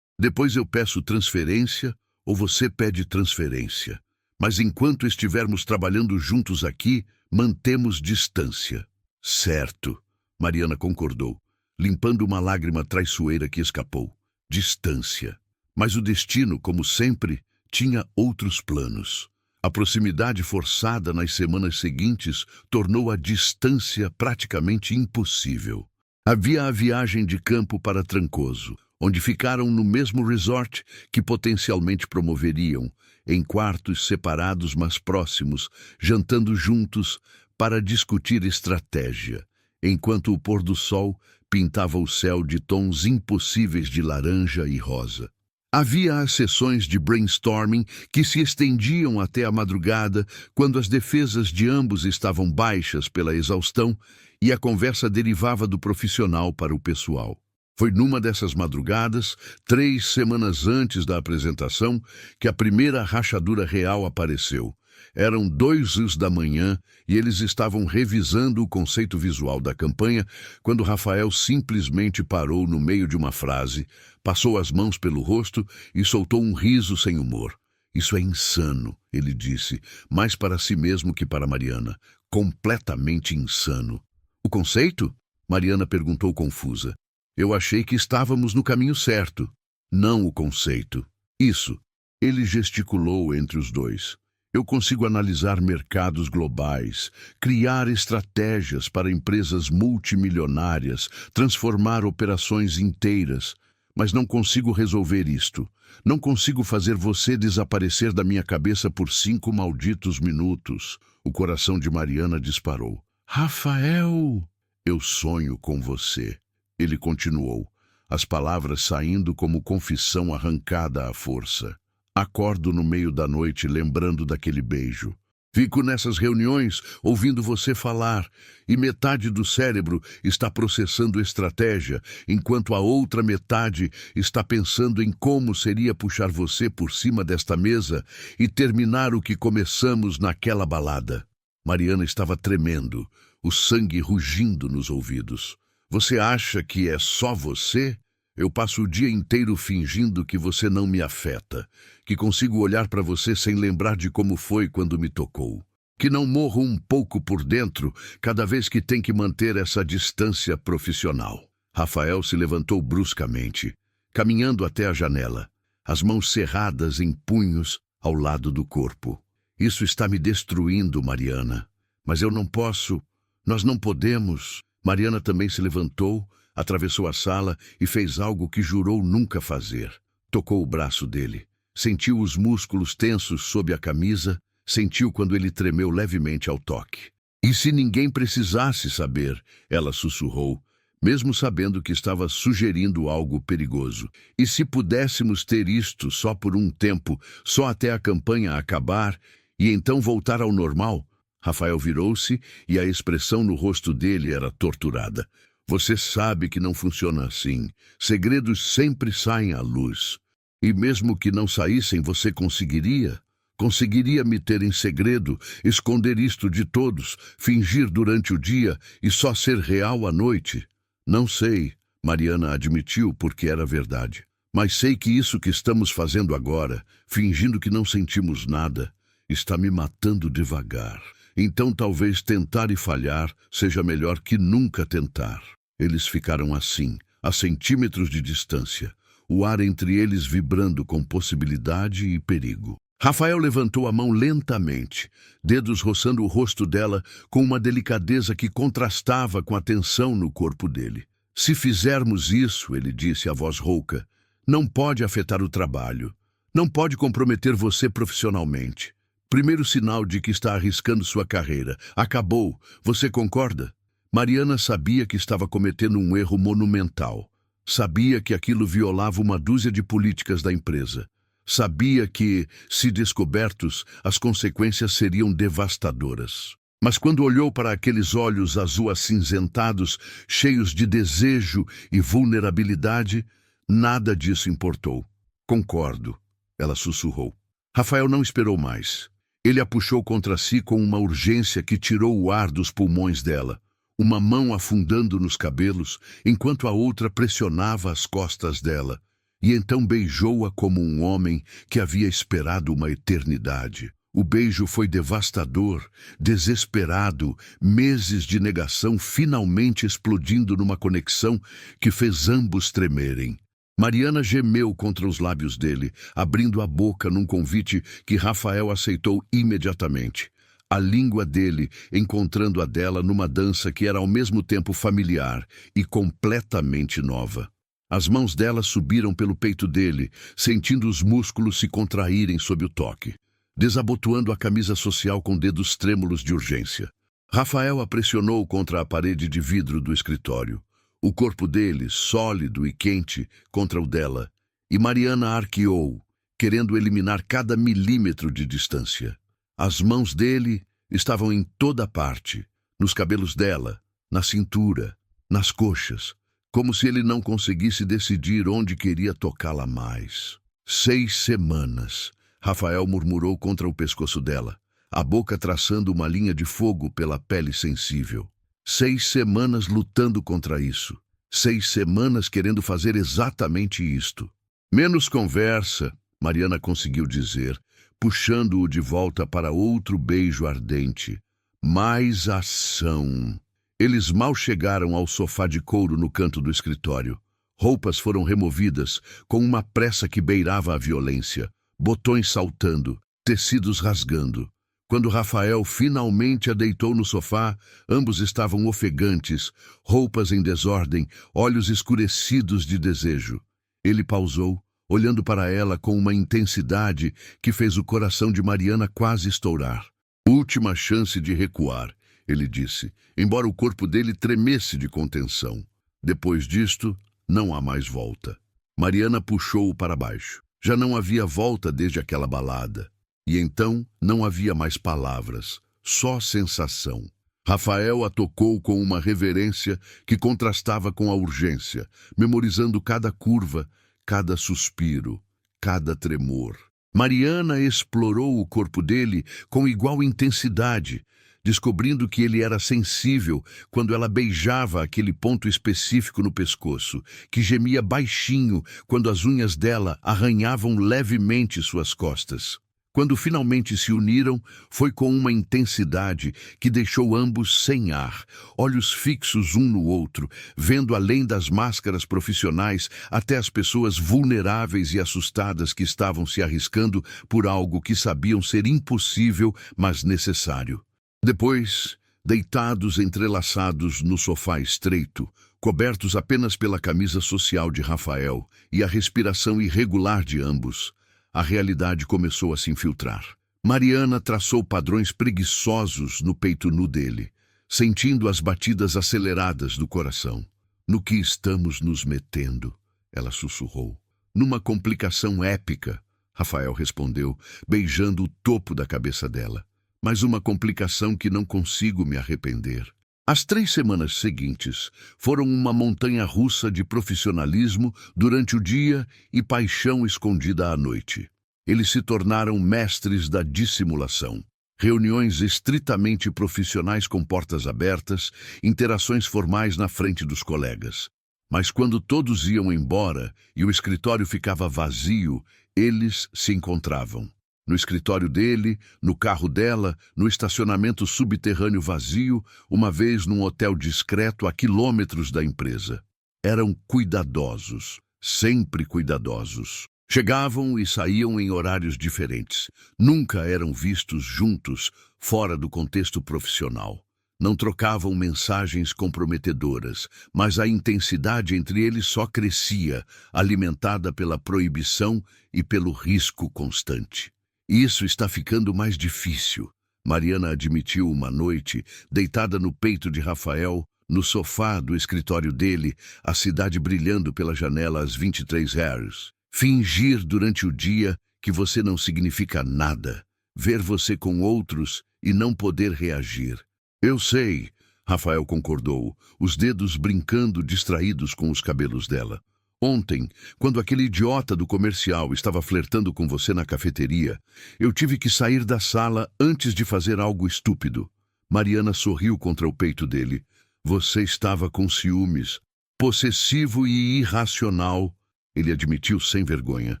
eu peço transferência ou você pede transferência. Mas enquanto estivermos trabalhando juntos aqui, mantemos distância. Certo, Mariana concordou, limpando uma lágrima traiçoeira que escapou. Distância. Mas o destino, como sempre, tinha outros planos. A proximidade forçada nas semanas seguintes tornou a distância praticamente impossível. Havia a viagem de campo para Trancoso, onde ficaram no mesmo resort que potencialmente promoveriam, em quartos separados mas próximos, jantando juntos para discutir estratégia, enquanto o pôr do sol pintava o céu de tons impossíveis de laranja e rosa. Havia as sessões de brainstorming que se estendiam até a madrugada, quando as defesas de ambos estavam baixas pela exaustão e a conversa derivava do profissional para o pessoal. Foi numa dessas madrugadas, 3 semanas antes da apresentação, que a primeira rachadura real apareceu. Eram 2 da manhã e eles estavam revisando o conceito visual da campanha quando Rafael simplesmente parou no meio de uma frase, passou as mãos pelo rosto e soltou um riso sem humor. Isso é insano, ele disse, mais para si mesmo que para Mariana. Completamente insano. O conceito? Mariana perguntou confusa. Eu achei que estávamos no caminho certo. Não o conceito. Isso. Ele gesticulou entre os dois. Eu consigo analisar mercados globais, criar estratégias para empresas multimilionárias, transformar operações inteiras, mas não consigo resolver isto. Não consigo fazer você desaparecer da minha cabeça por 5 malditos minutos. O coração de Mariana disparou. Rafael, eu sonho com você. Ele continuou, as palavras saindo como confissão arrancada à força. Acordo no meio da noite lembrando daquele beijo. Fico nessas reuniões ouvindo você falar e metade do cérebro está processando estratégia, enquanto a outra metade está pensando em como seria puxar você por cima desta mesa e terminar o que começamos naquela balada. Mariana estava tremendo, o sangue rugindo nos ouvidos. Você acha que é só você? Eu passo o dia inteiro fingindo que você não me afeta, que consigo olhar para você sem lembrar de como foi quando me tocou, que não morro um pouco por dentro cada vez que tem que manter essa distância profissional. Rafael se levantou bruscamente, caminhando até a janela, as mãos cerradas em punhos ao lado do corpo. Isso está me destruindo, Mariana, mas eu não posso, nós não podemos. Mariana também se levantou, atravessou a sala e fez algo que jurou nunca fazer. Tocou o braço dele. Sentiu os músculos tensos sob a camisa, sentiu quando ele tremeu levemente ao toque. E se ninguém precisasse saber, ela sussurrou, mesmo sabendo que estava sugerindo algo perigoso. E se pudéssemos ter isto só por um tempo, só até a campanha acabar, e então voltar ao normal? Rafael virou-se e a expressão no rosto dele era torturada. Você sabe que não funciona assim. Segredos sempre saem à luz. E mesmo que não saíssem, você conseguiria? Conseguiria me ter em segredo, esconder isto de todos, fingir durante o dia e só ser real à noite? Não sei, Mariana admitiu porque era verdade. Mas sei que isso que estamos fazendo agora, fingindo que não sentimos nada, está me matando devagar. Então talvez tentar e falhar seja melhor que nunca tentar. Eles ficaram assim, a centímetros de distância, o ar entre eles vibrando com possibilidade e perigo. Rafael levantou a mão lentamente, dedos roçando o rosto dela com uma delicadeza que contrastava com a tensão no corpo dele. Se fizermos isso, ele disse a voz rouca, não pode afetar o trabalho, não pode comprometer você profissionalmente. Primeiro sinal de que está arriscando sua carreira. Acabou. Você concorda? Mariana sabia que estava cometendo um erro monumental. Sabia que aquilo violava uma dúzia de políticas da empresa. Sabia que, se descobertos, as consequências seriam devastadoras. Mas quando olhou para aqueles olhos azul-acinzentados, cheios de desejo e vulnerabilidade, nada disso importou. Concordo, ela sussurrou. Rafael não esperou mais. Ele a puxou contra si com uma urgência que tirou o ar dos pulmões dela, uma mão afundando nos cabelos, enquanto a outra pressionava as costas dela, e então beijou-a como um homem que havia esperado uma eternidade. O beijo foi devastador, desesperado, meses de negação finalmente explodindo numa conexão que fez ambos tremerem. Mariana gemeu contra os lábios dele, abrindo a boca num convite que Rafael aceitou imediatamente. A língua dele encontrando a dela numa dança que era ao mesmo tempo familiar e completamente nova. As mãos dela subiram pelo peito dele, sentindo os músculos se contraírem sob o toque, desabotoando a camisa social com dedos trêmulos de urgência. Rafael a pressionou contra a parede de vidro do escritório. O corpo dele, sólido e quente, contra o dela, e Mariana arqueou, querendo eliminar cada milímetro de distância. As mãos dele estavam em toda parte, nos cabelos dela, na cintura, nas coxas, como se ele não conseguisse decidir onde queria tocá-la mais. 6 semanas, Rafael murmurou contra o pescoço dela, a boca traçando uma linha de fogo pela pele sensível. 6 semanas lutando contra isso. 6 semanas querendo fazer exatamente isto. Menos conversa, Mariana conseguiu dizer, puxando-o de volta para outro beijo ardente. Mais ação. Eles mal chegaram ao sofá de couro no canto do escritório. Roupas foram removidas com uma pressa que beirava a violência, botões saltando, tecidos rasgando. Quando Rafael finalmente a deitou no sofá, ambos estavam ofegantes, roupas em desordem, olhos escurecidos de desejo. Ele pausou, olhando para ela com uma intensidade que fez o coração de Mariana quase estourar. Última chance de recuar, ele disse, embora o corpo dele tremesse de contenção. Depois disto, não há mais volta. Mariana puxou-o para baixo. Já não havia volta desde aquela balada. E então não havia mais palavras, só sensação. Rafael a tocou com uma reverência que contrastava com a urgência, memorizando cada curva, cada suspiro, cada tremor. Mariana explorou o corpo dele com igual intensidade, descobrindo que ele era sensível quando ela beijava aquele ponto específico no pescoço, que gemia baixinho quando as unhas dela arranhavam levemente suas costas. Quando finalmente se uniram, foi com uma intensidade que deixou ambos sem ar, olhos fixos um no outro, vendo além das máscaras profissionais até as pessoas vulneráveis e assustadas que estavam se arriscando por algo que sabiam ser impossível, mas necessário. Depois, deitados entrelaçados no sofá estreito, cobertos apenas pela camisa social de Rafael e a respiração irregular de ambos, a realidade começou a se infiltrar. Mariana traçou padrões preguiçosos no peito nu dele, sentindo as batidas aceleradas do coração. No que estamos nos metendo? Ela sussurrou. Numa complicação épica, Rafael respondeu, beijando o topo da cabeça dela. Mas uma complicação que não consigo me arrepender. As 3 semanas seguintes foram uma montanha-russa de profissionalismo durante o dia e paixão escondida à noite. Eles se tornaram mestres da dissimulação. Reuniões estritamente profissionais com portas abertas, interações formais na frente dos colegas. Mas quando todos iam embora e o escritório ficava vazio, eles se encontravam. No escritório dele, no carro dela, no estacionamento subterrâneo vazio, uma vez num hotel discreto a quilômetros da empresa. Eram cuidadosos, sempre cuidadosos. Chegavam e saíam em horários diferentes. Nunca eram vistos juntos, fora do contexto profissional. Não trocavam mensagens comprometedoras, mas a intensidade entre eles só crescia, alimentada pela proibição e pelo risco constante. Isso está ficando mais difícil, Mariana admitiu uma noite, deitada no peito de Rafael, no sofá do escritório dele, a cidade brilhando pela janela às 23 horas. Fingir durante o dia que você não significa nada, ver você com outros e não poder reagir. Eu sei, Rafael concordou, os dedos brincando distraídos com os cabelos dela. Ontem, quando aquele idiota do comercial estava flertando com você na cafeteria, eu tive que sair da sala antes de fazer algo estúpido. Mariana sorriu contra o peito dele. Você estava com ciúmes. Possessivo e irracional, ele admitiu sem vergonha.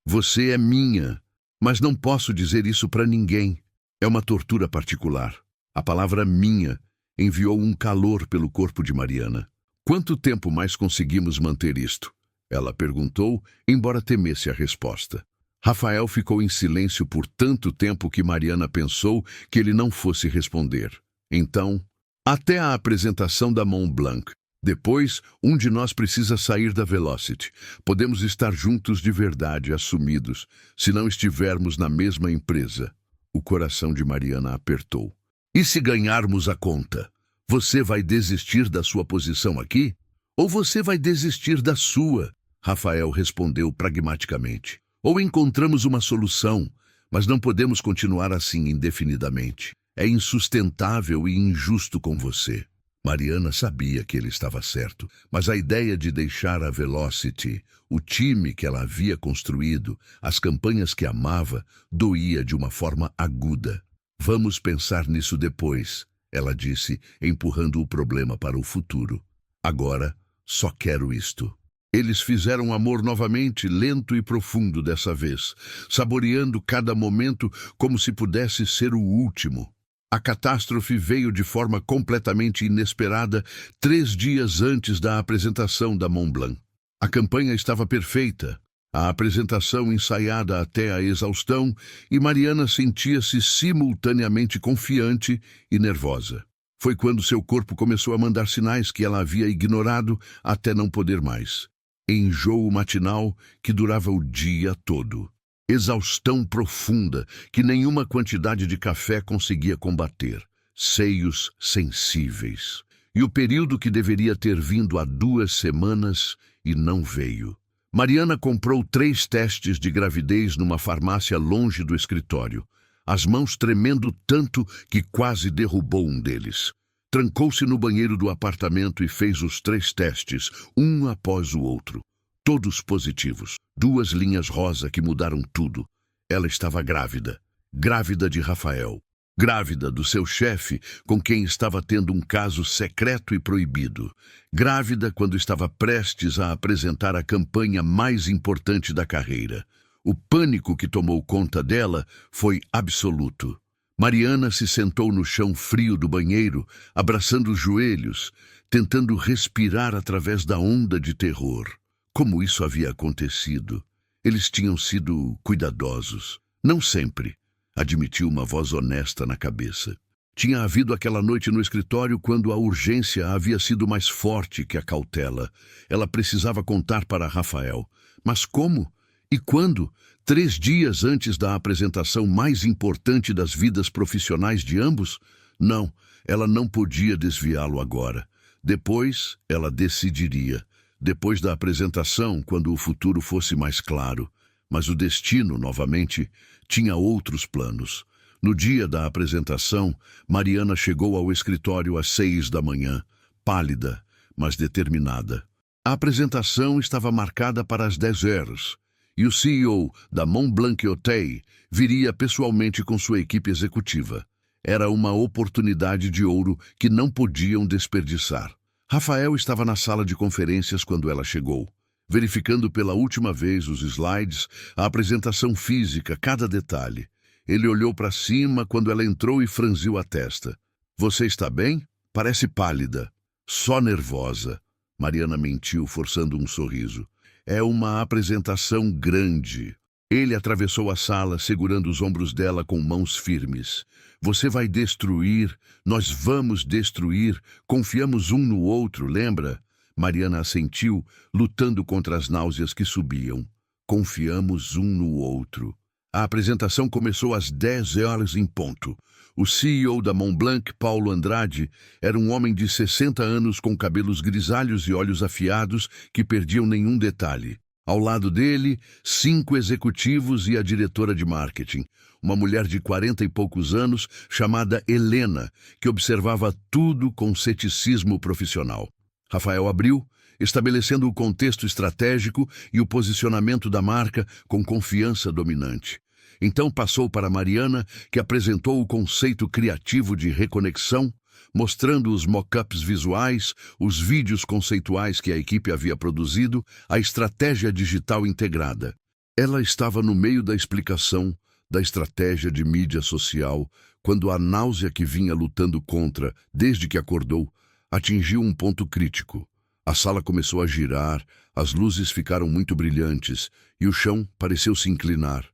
Você é minha, mas não posso dizer isso para ninguém. É uma tortura particular. A palavra minha enviou um calor pelo corpo de Mariana. Quanto tempo mais conseguimos manter isto? Ela perguntou, embora temesse a resposta. Rafael ficou em silêncio por tanto tempo que Mariana pensou que ele não fosse responder. Então, até a apresentação da Mont Blanc. Depois, um de nós precisa sair da Velocity. Podemos estar juntos de verdade, assumidos, se não estivermos na mesma empresa. O coração de Mariana apertou. E se ganharmos a conta? Você vai desistir da sua posição aqui? Ou você vai desistir da sua? Rafael respondeu pragmaticamente. Ou encontramos uma solução, mas não podemos continuar assim indefinidamente. É insustentável e injusto com você. Mariana sabia que ele estava certo, mas a ideia de deixar a Velocity, o time que ela havia construído, as campanhas que amava, doía de uma forma aguda. Vamos pensar nisso depois, ela disse, empurrando o problema para o futuro. Agora, só quero isto. Eles fizeram amor novamente, lento e profundo dessa vez, saboreando cada momento como se pudesse ser o último. A catástrofe veio de forma completamente inesperada 3 dias antes da apresentação da Mont Blanc. A campanha estava perfeita, a apresentação ensaiada até a exaustão, e Mariana sentia-se simultaneamente confiante e nervosa. Foi quando seu corpo começou a mandar sinais que ela havia ignorado até não poder mais. Enjoo matinal que durava o dia todo. Exaustão profunda que nenhuma quantidade de café conseguia combater. Seios sensíveis. E o período que deveria ter vindo há 2 semanas e não veio. Mariana comprou 3 testes de gravidez numa farmácia longe do escritório, as mãos tremendo tanto que quase derrubou um deles. Trancou-se no banheiro do apartamento e fez os 3 testes, um após o outro. Todos positivos. 2 linhas rosa que mudaram tudo. Ela estava grávida. Grávida de Rafael. Grávida do seu chefe, com quem estava tendo um caso secreto e proibido. Grávida quando estava prestes a apresentar a campanha mais importante da carreira. O pânico que tomou conta dela foi absoluto. Mariana se sentou no chão frio do banheiro, abraçando os joelhos, tentando respirar através da onda de terror. Como isso havia acontecido? Eles tinham sido cuidadosos. Não sempre, admitiu uma voz honesta na cabeça. Tinha havido aquela noite no escritório quando a urgência havia sido mais forte que a cautela. Ela precisava contar para Rafael. Mas como? E quando? 3 dias antes da apresentação mais importante das vidas profissionais de ambos? Não, ela não podia desviá-lo agora. Depois, ela decidiria. Depois da apresentação, quando o futuro fosse mais claro. Mas o destino, novamente, tinha outros planos. No dia da apresentação, Mariana chegou ao escritório às 6 da manhã, pálida, mas determinada. A apresentação estava marcada para as 10 horas, e o CEO da Mont Blanc Hotel viria pessoalmente com sua equipe executiva. Era uma oportunidade de ouro que não podiam desperdiçar. Rafael estava na sala de conferências quando ela chegou, verificando pela última vez os slides, a apresentação física, cada detalhe. Ele olhou para cima quando ela entrou e franziu a testa. Você está bem? Parece pálida. Só nervosa. Mariana mentiu, forçando um sorriso. É uma apresentação grande. Ele atravessou a sala, segurando os ombros dela com mãos firmes. Você vai destruir, nós vamos destruir, confiamos um no outro, lembra? Mariana assentiu, lutando contra as náuseas que subiam. Confiamos um no outro. A apresentação começou às 10 horas em ponto. O CEO da Mont Blanc, Paulo Andrade, era um homem de 60 anos com cabelos grisalhos e olhos afiados que perdiam nenhum detalhe. Ao lado dele, 5 executivos e a diretora de marketing, uma mulher de 40 e poucos anos chamada Helena, que observava tudo com ceticismo profissional. Rafael abriu, estabelecendo o contexto estratégico e o posicionamento da marca com confiança dominante. Então passou para Mariana, que apresentou o conceito criativo de reconexão, mostrando os mock-ups visuais, os vídeos conceituais que a equipe havia produzido, a estratégia digital integrada. Ela estava no meio da explicação da estratégia de mídia social, quando a náusea que vinha lutando contra, desde que acordou, atingiu um ponto crítico. A sala começou a girar, as luzes ficaram muito brilhantes e o chão pareceu se inclinar.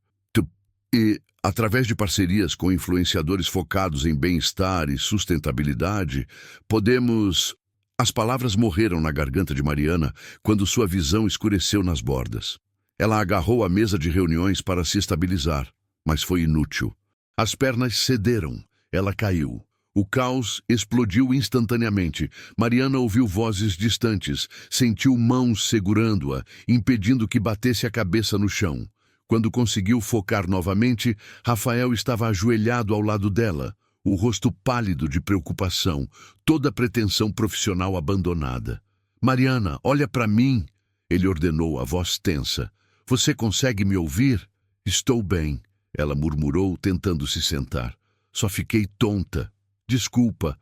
E, através de parcerias com influenciadores focados em bem-estar e sustentabilidade, podemos... As palavras morreram na garganta de Mariana quando sua visão escureceu nas bordas. Ela agarrou a mesa de reuniões para se estabilizar, mas foi inútil. As pernas cederam. Ela caiu. O caos explodiu instantaneamente. Mariana ouviu vozes distantes, sentiu mãos segurando-a, impedindo que batesse a cabeça no chão. Quando conseguiu focar novamente, Rafael estava ajoelhado ao lado dela, o rosto pálido de preocupação, toda a pretensão profissional abandonada. "Mariana, olha para mim", ele ordenou, a voz tensa. "Você consegue me ouvir?" "Estou bem", ela murmurou, tentando se sentar. "Só fiquei tonta. Desculpa,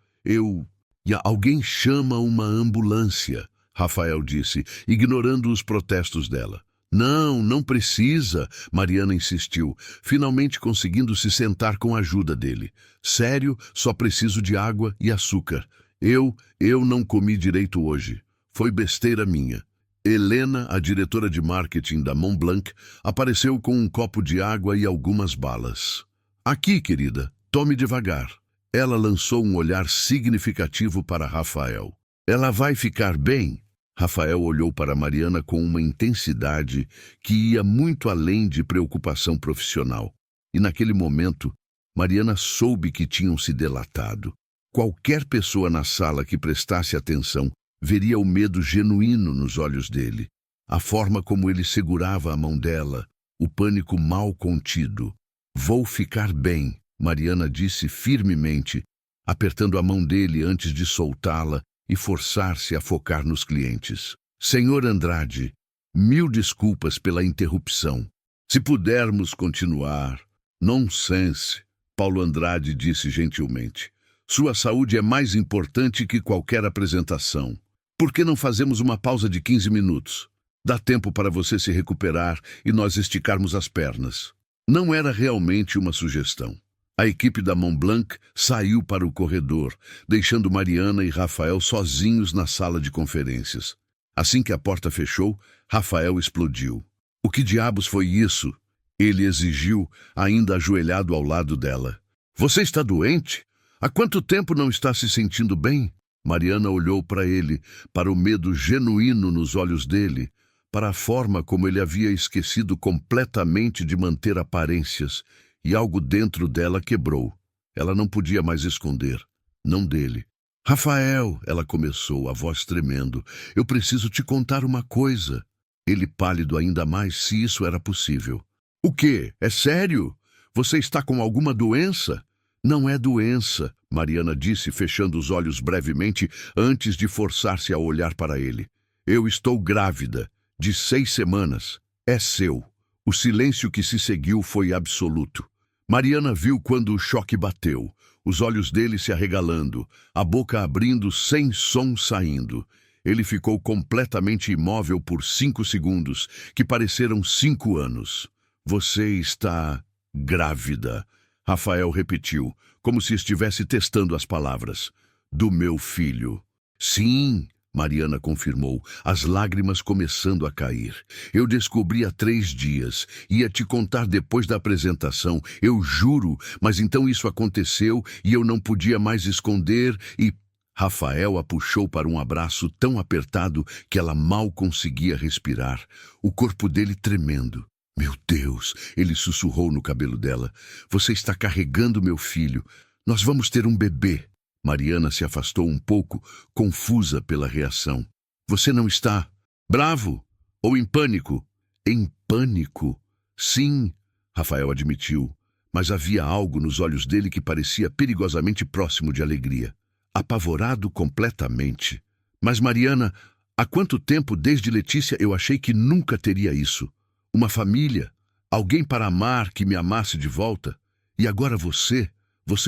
Alguém chama uma ambulância", Rafael disse, ignorando os protestos dela. "Não, não precisa", Mariana insistiu, finalmente conseguindo se sentar com a ajuda dele. "Sério, só preciso de água e açúcar. Eu não comi direito hoje. Foi besteira minha." Helena, a diretora de marketing da Montblanc, apareceu com um copo de água e algumas balas. "Aqui, querida, tome devagar." Ela lançou um olhar significativo para Rafael. "Ela vai ficar bem?" Rafael olhou para Mariana com uma intensidade que ia muito além de preocupação profissional. E naquele momento, Mariana soube que tinham se delatado. Qualquer pessoa na sala que prestasse atenção veria o medo genuíno nos olhos dele, a forma como ele segurava a mão dela, o pânico mal contido. "Vou ficar bem", Mariana disse firmemente, apertando a mão dele antes de soltá-la e forçar-se a focar nos clientes. "Senhor Andrade, 1000 desculpas pela interrupção. Se pudermos continuar..." "Nonsense", Paulo Andrade disse gentilmente. "Sua saúde é mais importante que qualquer apresentação. Por que não fazemos uma pausa de 15 minutos? Dá tempo para você se recuperar e nós esticarmos as pernas." Não era realmente uma sugestão. A equipe da Montblanc saiu para o corredor, deixando Mariana e Rafael sozinhos na sala de conferências. Assim que a porta fechou, Rafael explodiu. "O que diabos foi isso?" ele exigiu, ainda ajoelhado ao lado dela. "Você está doente? Há quanto tempo não está se sentindo bem?" Mariana olhou para ele, para o medo genuíno nos olhos dele, para a forma como ele havia esquecido completamente de manter aparências, e algo dentro dela quebrou. Ela não podia mais esconder. Não dele. "Rafael", ela começou, a voz tremendo, "eu preciso te contar uma coisa." Ele pálido ainda mais, se isso era possível. "O quê? É sério? Você está com alguma doença?" "Não é doença", Mariana disse, fechando os olhos brevemente antes de forçar-se a olhar para ele. "Eu estou grávida, de 6 semanas. É seu." O silêncio que se seguiu foi absoluto. Mariana viu quando o choque bateu, os olhos dele se arregalando, a boca abrindo sem som saindo. Ele ficou completamente imóvel por 5 segundos, que pareceram 5 anos. "Você está grávida", Rafael repetiu, como se estivesse testando as palavras. "Do meu filho." "Sim", Mariana confirmou, as lágrimas começando a cair. "Eu descobri há 3 dias. Ia te contar depois da apresentação, eu juro, mas então isso aconteceu e eu não podia mais esconder e..." Rafael a puxou para um abraço tão apertado que ela mal conseguia respirar, o corpo dele tremendo. "Meu Deus", ele sussurrou no cabelo dela. "Você está carregando meu filho. Nós vamos ter um bebê." Mariana se afastou um pouco, confusa pela reação. "Você não está bravo? Ou em pânico?" "Em pânico? Sim", Rafael admitiu, mas havia algo nos olhos dele que parecia perigosamente próximo de alegria. Apavorado completamente. "Mas Mariana, há quanto tempo desde Letícia eu achei que nunca teria isso? Uma família, alguém para amar que me amasse de volta. E agora você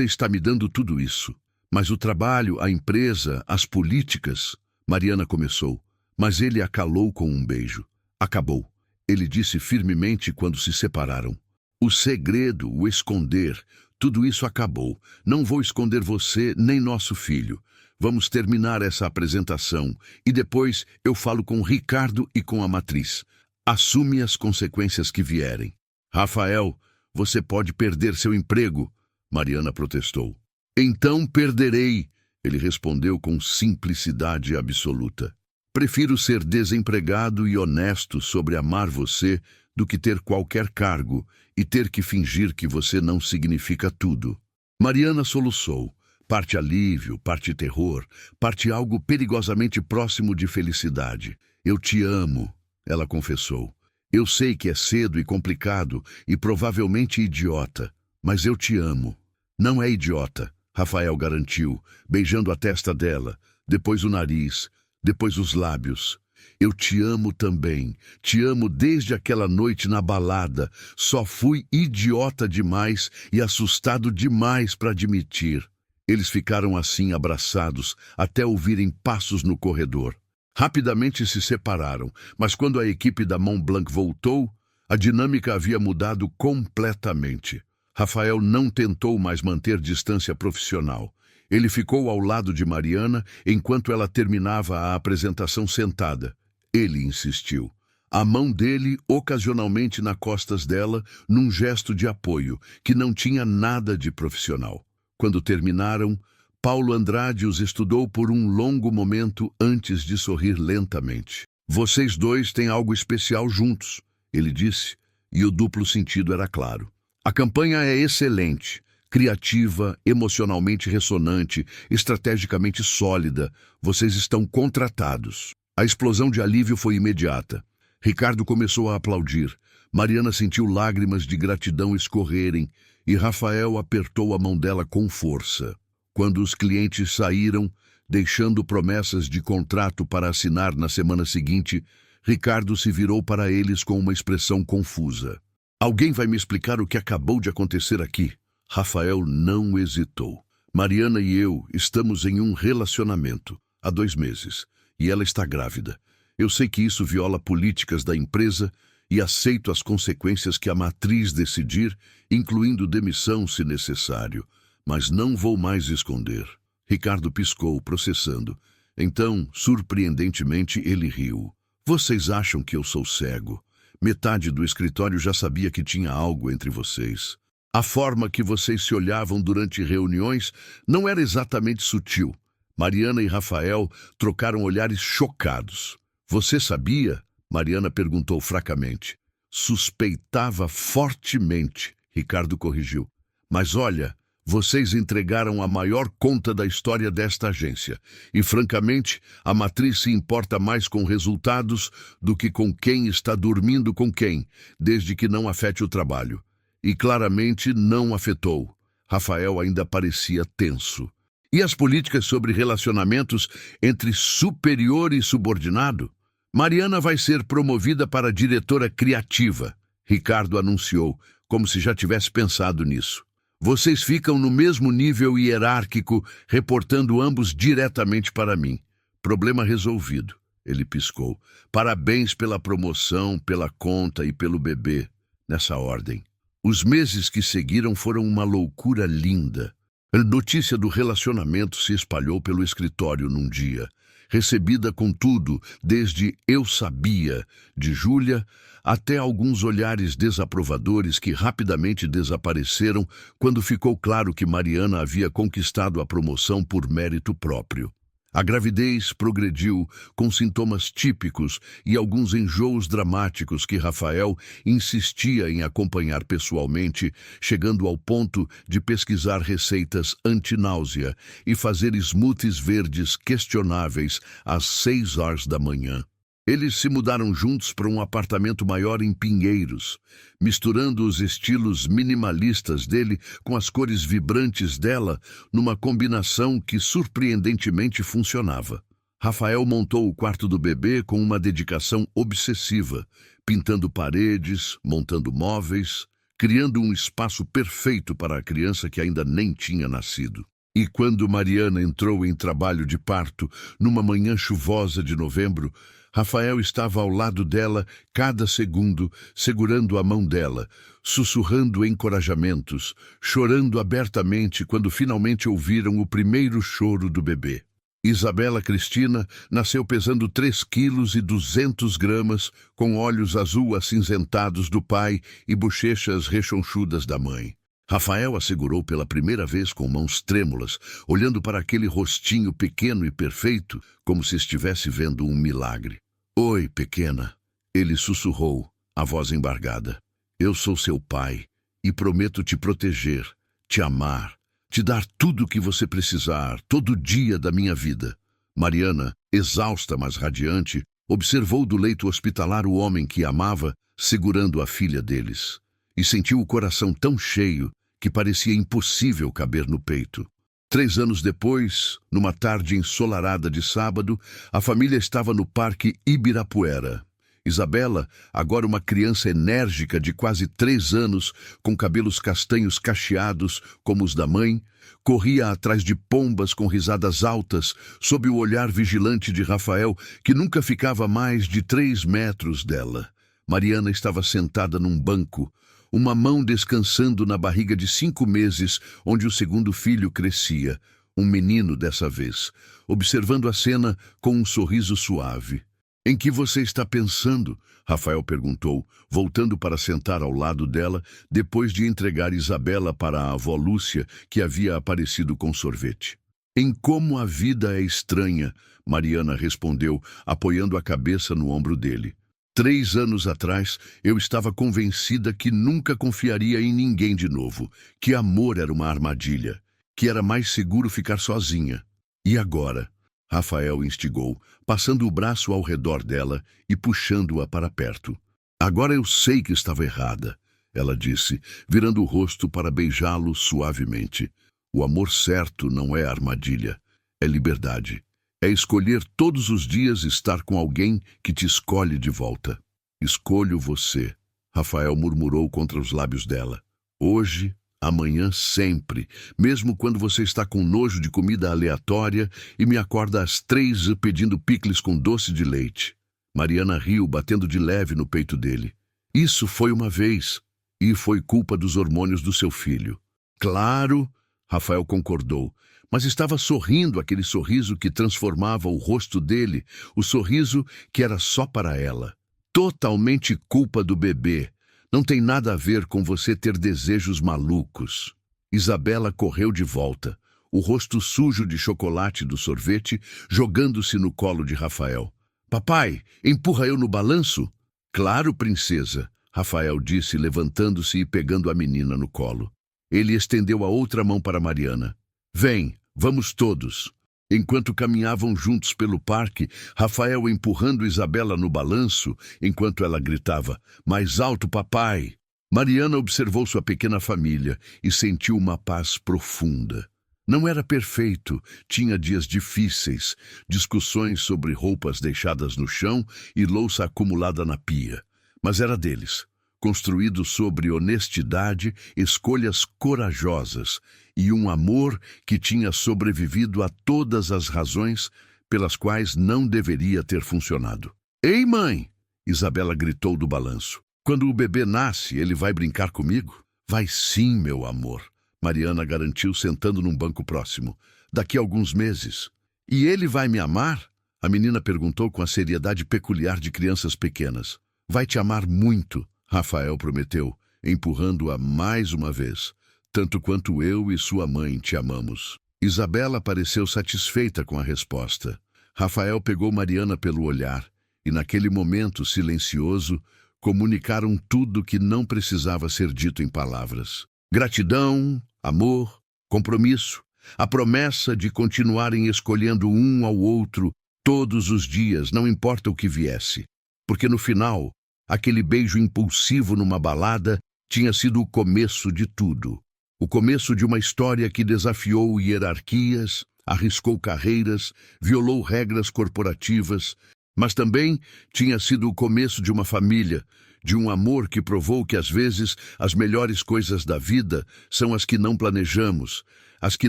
está me dando tudo isso. Mas o trabalho, a empresa, as políticas..." Mariana começou, mas ele a calou com um beijo. "Acabou", ele disse firmemente quando se separaram. "O segredo, o esconder, tudo isso acabou. Não vou esconder você nem nosso filho. Vamos terminar essa apresentação e depois eu falo com Ricardo e com a matriz. Assume as consequências que vierem. Rafael, você pode perder seu emprego, Mariana protestou. Então perderei, ele respondeu com simplicidade absoluta. Prefiro ser desempregado e honesto sobre amar você do que ter qualquer cargo e ter que fingir que você não significa tudo. Mariana soluçou, parte alívio, parte terror, parte algo perigosamente próximo de felicidade. Eu te amo, ela confessou. Eu sei que é cedo e complicado e provavelmente idiota, mas eu te amo. Não é idiota, Rafael garantiu, beijando a testa dela, depois o nariz, depois os lábios. Eu te amo também, te amo desde aquela noite na balada. Só fui idiota demais e assustado demais para admitir. Eles ficaram assim abraçados até ouvirem passos no corredor. Rapidamente se separaram, mas quando a equipe da Montblanc voltou, a dinâmica havia mudado completamente. Rafael não tentou mais manter distância profissional. Ele ficou ao lado de Mariana enquanto ela terminava a apresentação sentada. Ele insistiu. A mão dele ocasionalmente nas costas dela, num gesto de apoio, que não tinha nada de profissional. Quando terminaram, Paulo Andrade os estudou por um longo momento antes de sorrir lentamente. Vocês dois têm algo especial juntos, ele disse, e o duplo sentido era claro. A campanha é excelente, criativa, emocionalmente ressonante, estrategicamente sólida. Vocês estão contratados. A explosão de alívio foi imediata. Ricardo começou a aplaudir. Mariana sentiu lágrimas de gratidão escorrerem e Rafael apertou a mão dela com força. Quando os clientes saíram, deixando promessas de contrato para assinar na semana seguinte, Ricardo se virou para eles com uma expressão confusa. Alguém vai me explicar o que acabou de acontecer aqui? Rafael não hesitou. Mariana e eu estamos em um relacionamento há 2 meses e ela está grávida. Eu sei que isso viola políticas da empresa e aceito as consequências que a matriz decidir, incluindo demissão se necessário. Mas não vou mais esconder. Ricardo piscou, processando. Então, surpreendentemente, ele riu. Vocês acham que eu sou cego? Metade do escritório já sabia que tinha algo entre vocês. A forma que vocês se olhavam durante reuniões não era exatamente sutil. Mariana e Rafael trocaram olhares chocados. Você sabia? Mariana perguntou fracamente. Suspeitava fortemente, Ricardo corrigiu. Mas olha, vocês entregaram a maior conta da história desta agência. E, francamente, a matriz se importa mais com resultados do que com quem está dormindo com quem, desde que não afete o trabalho. E claramente não afetou. Rafael ainda parecia tenso. E as políticas sobre relacionamentos entre superior e subordinado? Mariana vai ser promovida para diretora criativa, Ricardo anunciou, como se já tivesse pensado nisso. Vocês ficam no mesmo nível hierárquico, reportando ambos diretamente para mim. Problema resolvido, ele piscou. Parabéns pela promoção, pela conta e pelo bebê, nessa ordem. Os meses que seguiram foram uma loucura linda. A notícia do relacionamento se espalhou pelo escritório num dia, recebida com tudo, desde "eu sabia" de Júlia até alguns olhares desaprovadores que rapidamente desapareceram quando ficou claro que Mariana havia conquistado a promoção por mérito próprio. A gravidez progrediu com sintomas típicos e alguns enjoos dramáticos que Rafael insistia em acompanhar pessoalmente, chegando ao ponto de pesquisar receitas anti-náusea e fazer smoothies verdes questionáveis às 6 horas da manhã. Eles se mudaram juntos para um apartamento maior em Pinheiros, misturando os estilos minimalistas dele com as cores vibrantes dela, numa combinação que surpreendentemente funcionava. Rafael montou o quarto do bebê com uma dedicação obsessiva, pintando paredes, montando móveis, criando um espaço perfeito para a criança que ainda nem tinha nascido. E quando Mariana entrou em trabalho de parto, numa manhã chuvosa de novembro, Rafael estava ao lado dela cada segundo, segurando a mão dela, sussurrando encorajamentos, chorando abertamente quando finalmente ouviram o primeiro choro do bebê. Isabela Cristina nasceu pesando 3,2 kg, com olhos azul acinzentados do pai e bochechas rechonchudas da mãe. Rafael a segurou pela primeira vez com mãos trêmulas, olhando para aquele rostinho pequeno e perfeito, como se estivesse vendo um milagre. "Oi, pequena", ele sussurrou, a voz embargada. "Eu sou seu pai e prometo te proteger, te amar, te dar tudo o que você precisar, todo dia da minha vida." Mariana, exausta mas radiante, observou do leito hospitalar o homem que amava, segurando a filha deles, e sentiu o coração tão cheio que parecia impossível caber no peito. 3 anos depois, numa tarde ensolarada de sábado, a família estava no Parque Ibirapuera. Isabela, agora uma criança enérgica de quase 3 anos, com cabelos castanhos cacheados como os da mãe, corria atrás de pombas com risadas altas, sob o olhar vigilante de Rafael, que nunca ficava a mais de 3 metros dela. Mariana estava sentada num banco, uma mão descansando na barriga de 5 meses, onde o segundo filho crescia, um menino dessa vez, observando a cena com um sorriso suave. "Em que você está pensando?", Rafael perguntou, voltando para sentar ao lado dela, depois de entregar Isabela para a avó Lúcia, que havia aparecido com sorvete. "Em como a vida é estranha", Mariana respondeu, apoiando a cabeça no ombro dele. 3 anos atrás, eu estava convencida que nunca confiaria em ninguém de novo, que amor era uma armadilha, que era mais seguro ficar sozinha. E agora?", Rafael instigou, passando o braço ao redor dela e puxando-a para perto. "Agora eu sei que estava errada", ela disse, virando o rosto para beijá-lo suavemente. "O amor certo não é armadilha, é liberdade. É escolher todos os dias estar com alguém que te escolhe de volta." "Escolho você", Rafael murmurou contra os lábios dela. "Hoje, amanhã, sempre, mesmo quando você está com nojo de comida aleatória e me acorda às 3 pedindo picles com doce de leite." Mariana riu, batendo de leve no peito dele. "Isso foi uma vez, e foi culpa dos hormônios do seu filho." "Claro", Rafael concordou, mas estava sorrindo aquele sorriso que transformava o rosto dele, o sorriso que era só para ela. "Totalmente culpa do bebê. Não tem nada a ver com você ter desejos malucos." Isabela correu de volta, o rosto sujo de chocolate do sorvete, jogando-se no colo de Rafael. "Papai, empurra eu no balanço?" "Claro, princesa", Rafael disse, levantando-se e pegando a menina no colo. Ele estendeu a outra mão para Mariana. "Vem, vamos todos." Enquanto caminhavam juntos pelo parque, Rafael empurrando Isabela no balanço, enquanto ela gritava, "Mais alto, papai!" Mariana observou sua pequena família e sentiu uma paz profunda. Não era perfeito, tinha dias difíceis, discussões sobre roupas deixadas no chão e louça acumulada na pia, mas era deles. Construído sobre honestidade, escolhas corajosas e um amor que tinha sobrevivido a todas as razões pelas quais não deveria ter funcionado. "Ei, mãe!" Isabela gritou do balanço. "Quando o bebê nasce, ele vai brincar comigo?" "Vai sim, meu amor", Mariana garantiu, sentando num banco próximo. "Daqui a alguns meses." "E ele vai me amar?" A menina perguntou com a seriedade peculiar de crianças pequenas. "Vai te amar muito", Rafael prometeu, empurrando-a mais uma vez. "Tanto quanto eu e sua mãe te amamos." Isabela pareceu satisfeita com a resposta. Rafael pegou Mariana pelo olhar e, naquele momento silencioso, comunicaram tudo que não precisava ser dito em palavras. Gratidão, amor, compromisso, a promessa de continuarem escolhendo um ao outro todos os dias, não importa o que viesse. Porque no final, aquele beijo impulsivo numa balada tinha sido o começo de tudo. O começo de uma história que desafiou hierarquias, arriscou carreiras, violou regras corporativas, mas também tinha sido o começo de uma família, de um amor que provou que às vezes as melhores coisas da vida são as que não planejamos, as que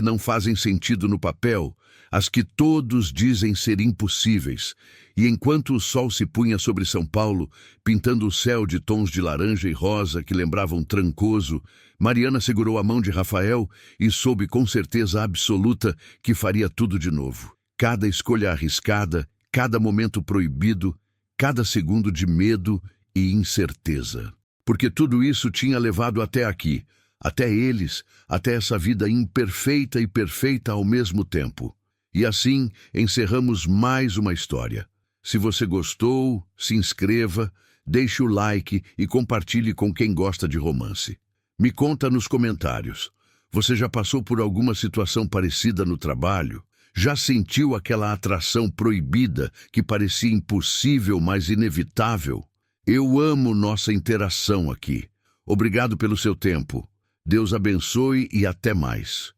não fazem sentido no papel, as que todos dizem ser impossíveis. E enquanto o sol se punha sobre São Paulo, pintando o céu de tons de laranja e rosa que lembravam Trancoso, Mariana segurou a mão de Rafael e soube com certeza absoluta que faria tudo de novo. Cada escolha arriscada, cada momento proibido, cada segundo de medo e incerteza. Porque tudo isso tinha levado até aqui, até eles, até essa vida imperfeita e perfeita ao mesmo tempo. E assim encerramos mais uma história. Se você gostou, se inscreva, deixe o like e compartilhe com quem gosta de romance. Me conta nos comentários. Você já passou por alguma situação parecida no trabalho? Já sentiu aquela atração proibida que parecia impossível, mas inevitável? Eu amo nossa interação aqui. Obrigado pelo seu tempo. Deus abençoe e até mais.